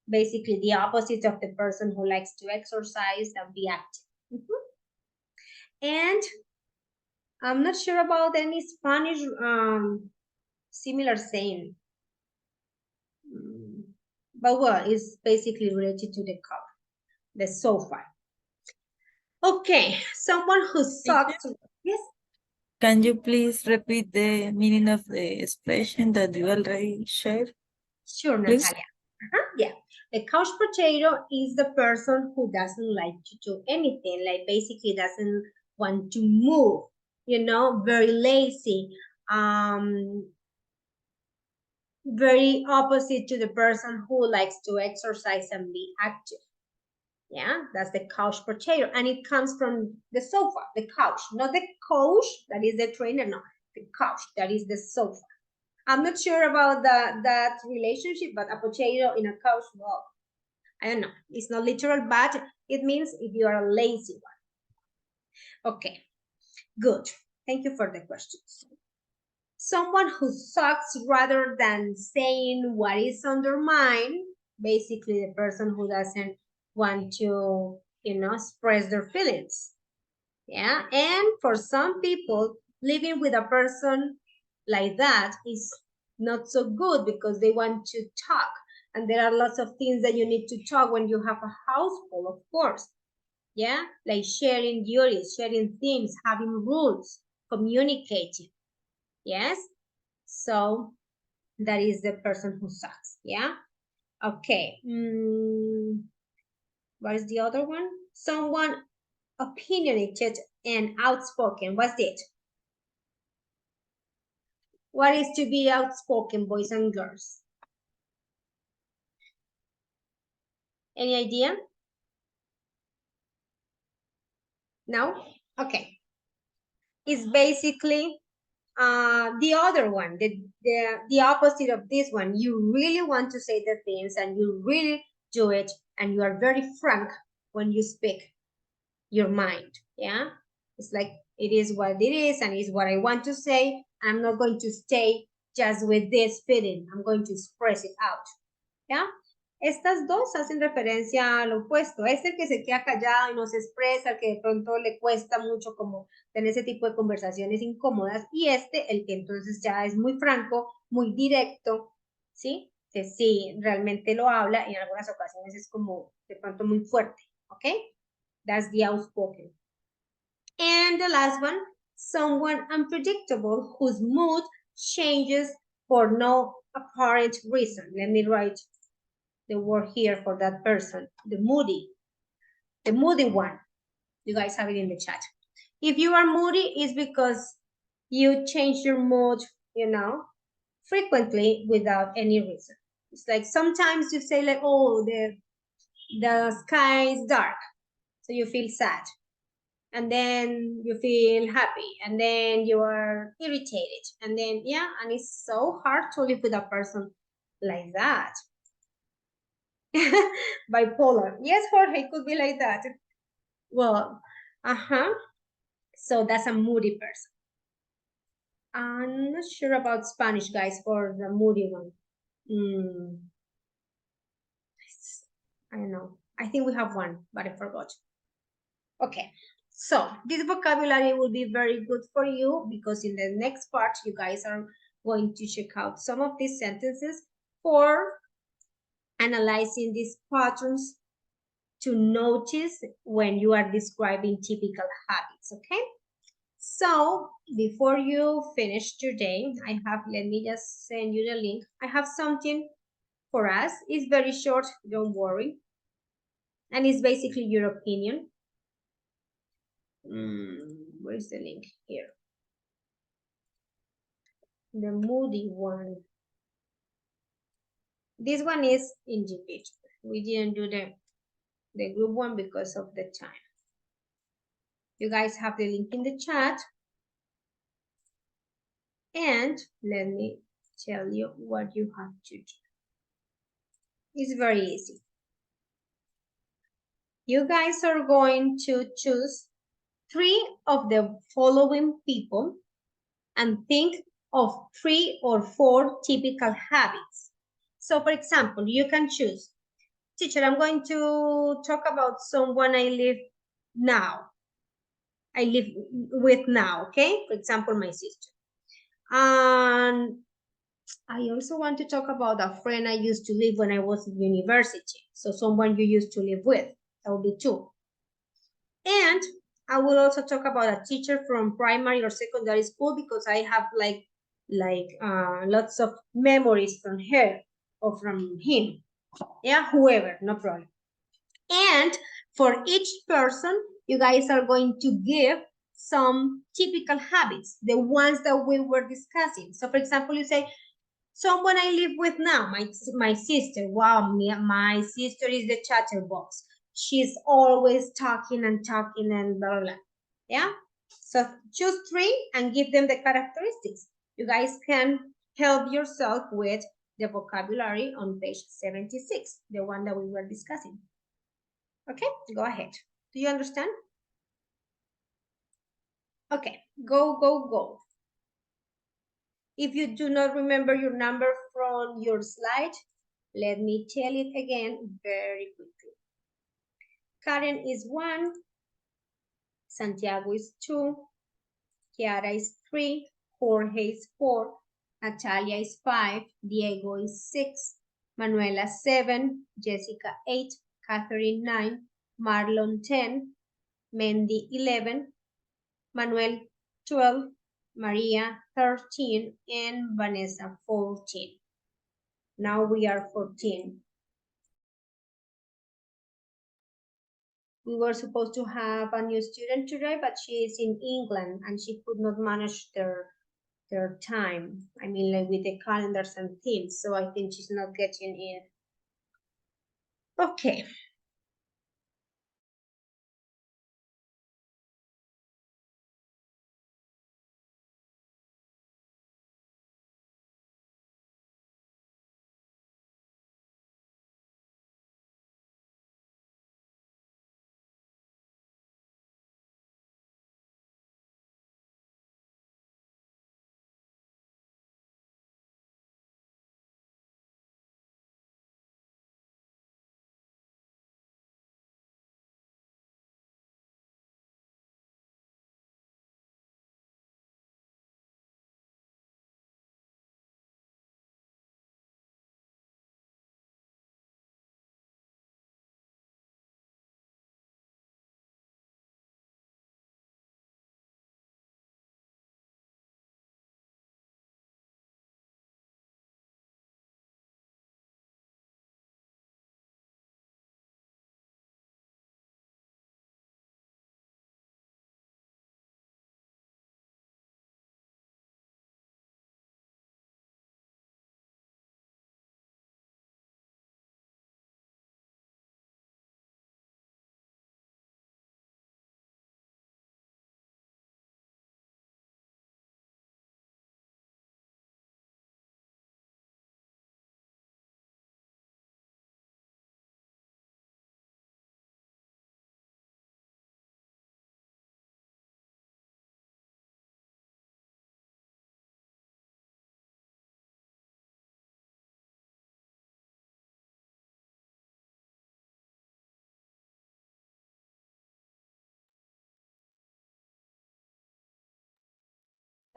basically the opposite of the person who likes to exercise and be active. And I'm not sure about any Spanish similar saying, but well, it's basically related to the couch, the sofa. Okay, someone who sucks. Yes. Can you please repeat the meaning of the expression that you already shared? Sure, please? Natalia. Yeah. The couch potato is the person who doesn't like to do anything, like basically doesn't want to move, you know, very lazy, very opposite to the person who likes to exercise and be active. Yeah, that's the couch potato. And it comes from the sofa, the couch, not the coach, that is the trainer, no, the couch, that is the sofa. I'm not sure about that relationship, but a potato in a couch, well, I don't know. It's not literal, but it means if you are a lazy one. Okay, good. Thank you for the questions. Someone who sucks rather than saying what is on their mind, basically the person who doesn't want to, you know, express their feelings. Yeah, and for some people, living with a person like that is not so good because they want to talk. And there are lots of things that you need to talk when you have a household, of course. Yeah, like sharing duties, sharing things, having rules, communicating. Yes, so that is the person who sucks. Yeah, okay. What is the other one? Someone opinionated and outspoken. What's it? What is to be outspoken, boys and girls? Any idea? No? Okay. It's basically the other one, the opposite of this one. You really want to say the things and you really do it, and you are very frank when you speak your mind. Yeah, it's like it is what it is and it's what I want to say. I'm not going to stay just with this feeling. I'm going to express it out. Yeah. Estas dos hacen referencia al opuesto. Es el que se queda callado y no se expresa, el que de pronto le cuesta mucho como tener ese tipo de conversaciones incómodas. Y el que entonces ya es muy franco, muy directo, ¿sí? Que sí, realmente lo habla y en algunas ocasiones es como de pronto muy fuerte, ¿ok? That's the outspoken. And the last one, someone unpredictable whose mood changes for no apparent reason. Let me write the word here for that person, the moody one. You guys have it in the chat. If you are moody, it's because you change your mood, you know, frequently without any reason. It's like sometimes you say like, oh, the sky is dark, so you feel sad. And then you feel happy, and then you are irritated, and then, yeah, and it's so hard to live with a person like that. Bipolar. Yes, Jorge, it could be like that. Well, so that's a moody person. I'm not sure about Spanish, guys, for the moody one. I don't know. I think we have one, but I forgot. Okay, so this vocabulary will be very good for you because in the next part, you guys are going to check out some of these sentences for analyzing these patterns to notice when you are describing typical habits, okay? So before you finish today, let me just send you the link. I have something for us. It's very short, don't worry. And it's basically your opinion. Where's the link? Here. The moody one. This one is individual. We didn't do the group one because of the time. You guys have the link in the chat. And let me tell you what you have to do. It's very easy. You guys are going to choose 3 of the following people and think of 3 or 4 typical habits. So for example, you can choose, teacher, I'm going to talk about someone I live with now, okay? For example, my sister. And I also want to talk about a friend I used to live when I was in university. So someone you used to live with, that would be 2. And I will also talk about a teacher from primary or secondary school because I have like lots of memories from her or from him. Yeah, whoever, no problem. And for each person, you guys are going to give some typical habits, the ones that we were discussing. So for example, you say, someone I live with now, my sister, wow, my sister is the chatterbox. She's always talking and talking and blah, blah, blah. Yeah? So choose 3 and give them the characteristics. You guys can help yourself with the vocabulary on page 76, the one that we were discussing. Okay, go ahead. Do you understand? Okay, go. If you do not remember your number from your slide, let me tell it again very quickly. Karen is 1, Santiago is 2, Kiara is 3, Jorge is 4, Natalia is 5, Diego is 6, Manuela 7, Jessica 8, Catherine 9, Marlon 10, Mendy 11, Manuel 12, Maria 13, and Vanessa 14. Now we are 14. We were supposed to have a new student today, but she is in England and she could not manage their time. I mean, like with the calendars and things. So I think she's not getting in. Okay.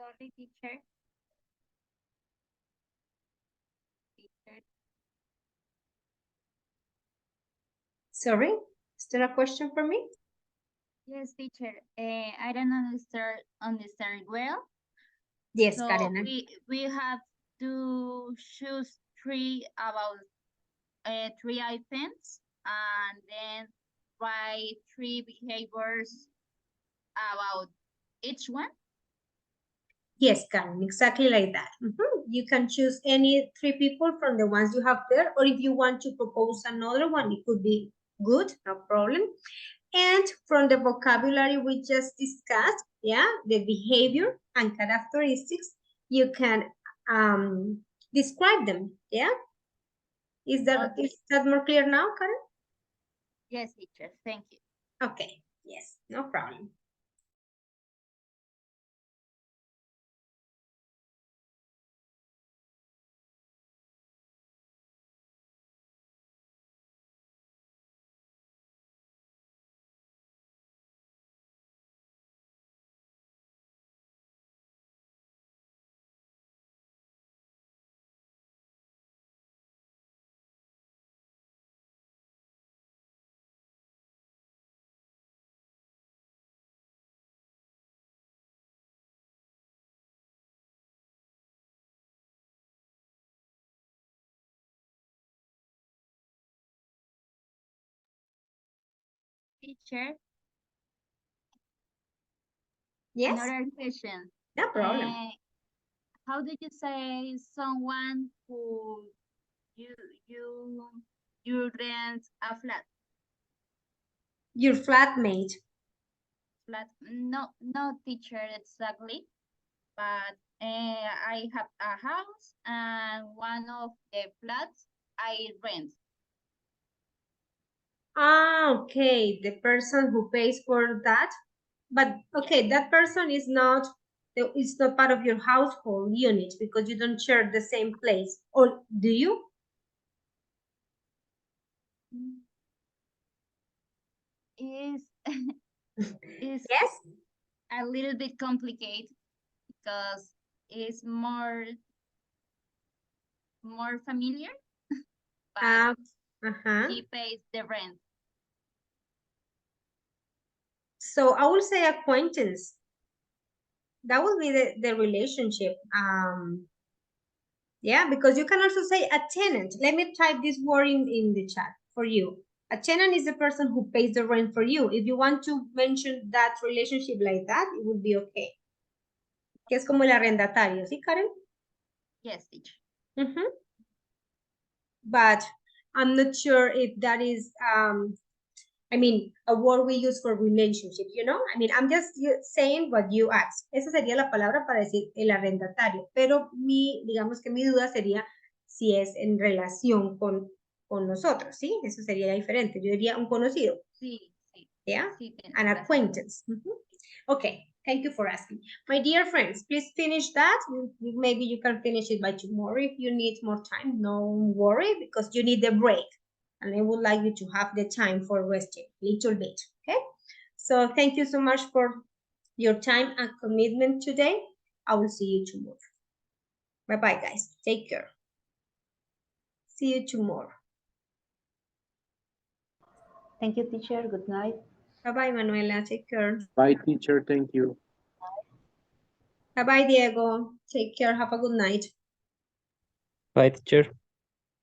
Sorry, teacher. Sorry, is there a question for me? Yes, teacher. I don't understand well. Yes, so Karen. we have to choose 3 about 3 items and then write 3 behaviors about each one. Yes, Karen, exactly like that. You can choose any 3 people from the ones you have there, or if you want to propose another one, it could be good, no problem. And from the vocabulary we just discussed, yeah, the behavior and characteristics, you can describe them, yeah? Is that more clear now, Karen? Yes, teacher. Thank you. Okay, yes, no problem. Teacher. Yes. Another question. No problem. How do you say someone who you rent a flat? Your flatmate. No teacher exactly, but I have a house and one of the flats I rent. Okay, the person who pays for that, but okay, that person is not it's not part of your household unit because you don't share the same place, or do you? Is is yes, a little bit complicated because it's more familiar, but he pays the rent. So I will say acquaintance. That will be the relationship. Yeah, because you can also say a tenant. Let me type this word in the chat for you. A tenant is the person who pays the rent for you. If you want to mention that relationship like that, it would be okay. Que es como el arrendatario, ¿sí, Karen? Yes, teacher. But I'm not sure if that is, I mean, a word we use for relationship, you know? I mean, I'm just saying what you asked. Esa sería la palabra para decir el arrendatario. Pero digamos que mi duda sería si es en relación con nosotros, ¿sí? Eso sería diferente. Yo diría un conocido. Sí, sí. Yeah? Sí, An acquaintance. Okay, thank you for asking. My dear friends, please finish that. Maybe you can finish it by tomorrow if you need more time. No worry, because you need a break. And I would like you to have the time for resting a little bit, okay? So thank you so much for your time and commitment today. I will see you tomorrow. Bye-bye, guys. Take care. See you tomorrow. Thank you, teacher. Good night. Bye-bye, Manuela. Take care. Bye, teacher. Thank you. Bye-bye, Diego. Take care. Have a good night. Bye, teacher.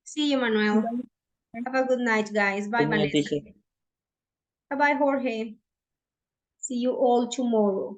See you, Manuel. Have a good night, guys. Bye, Good night, Vanessa. teacher. Bye-bye, Jorge. See you all tomorrow.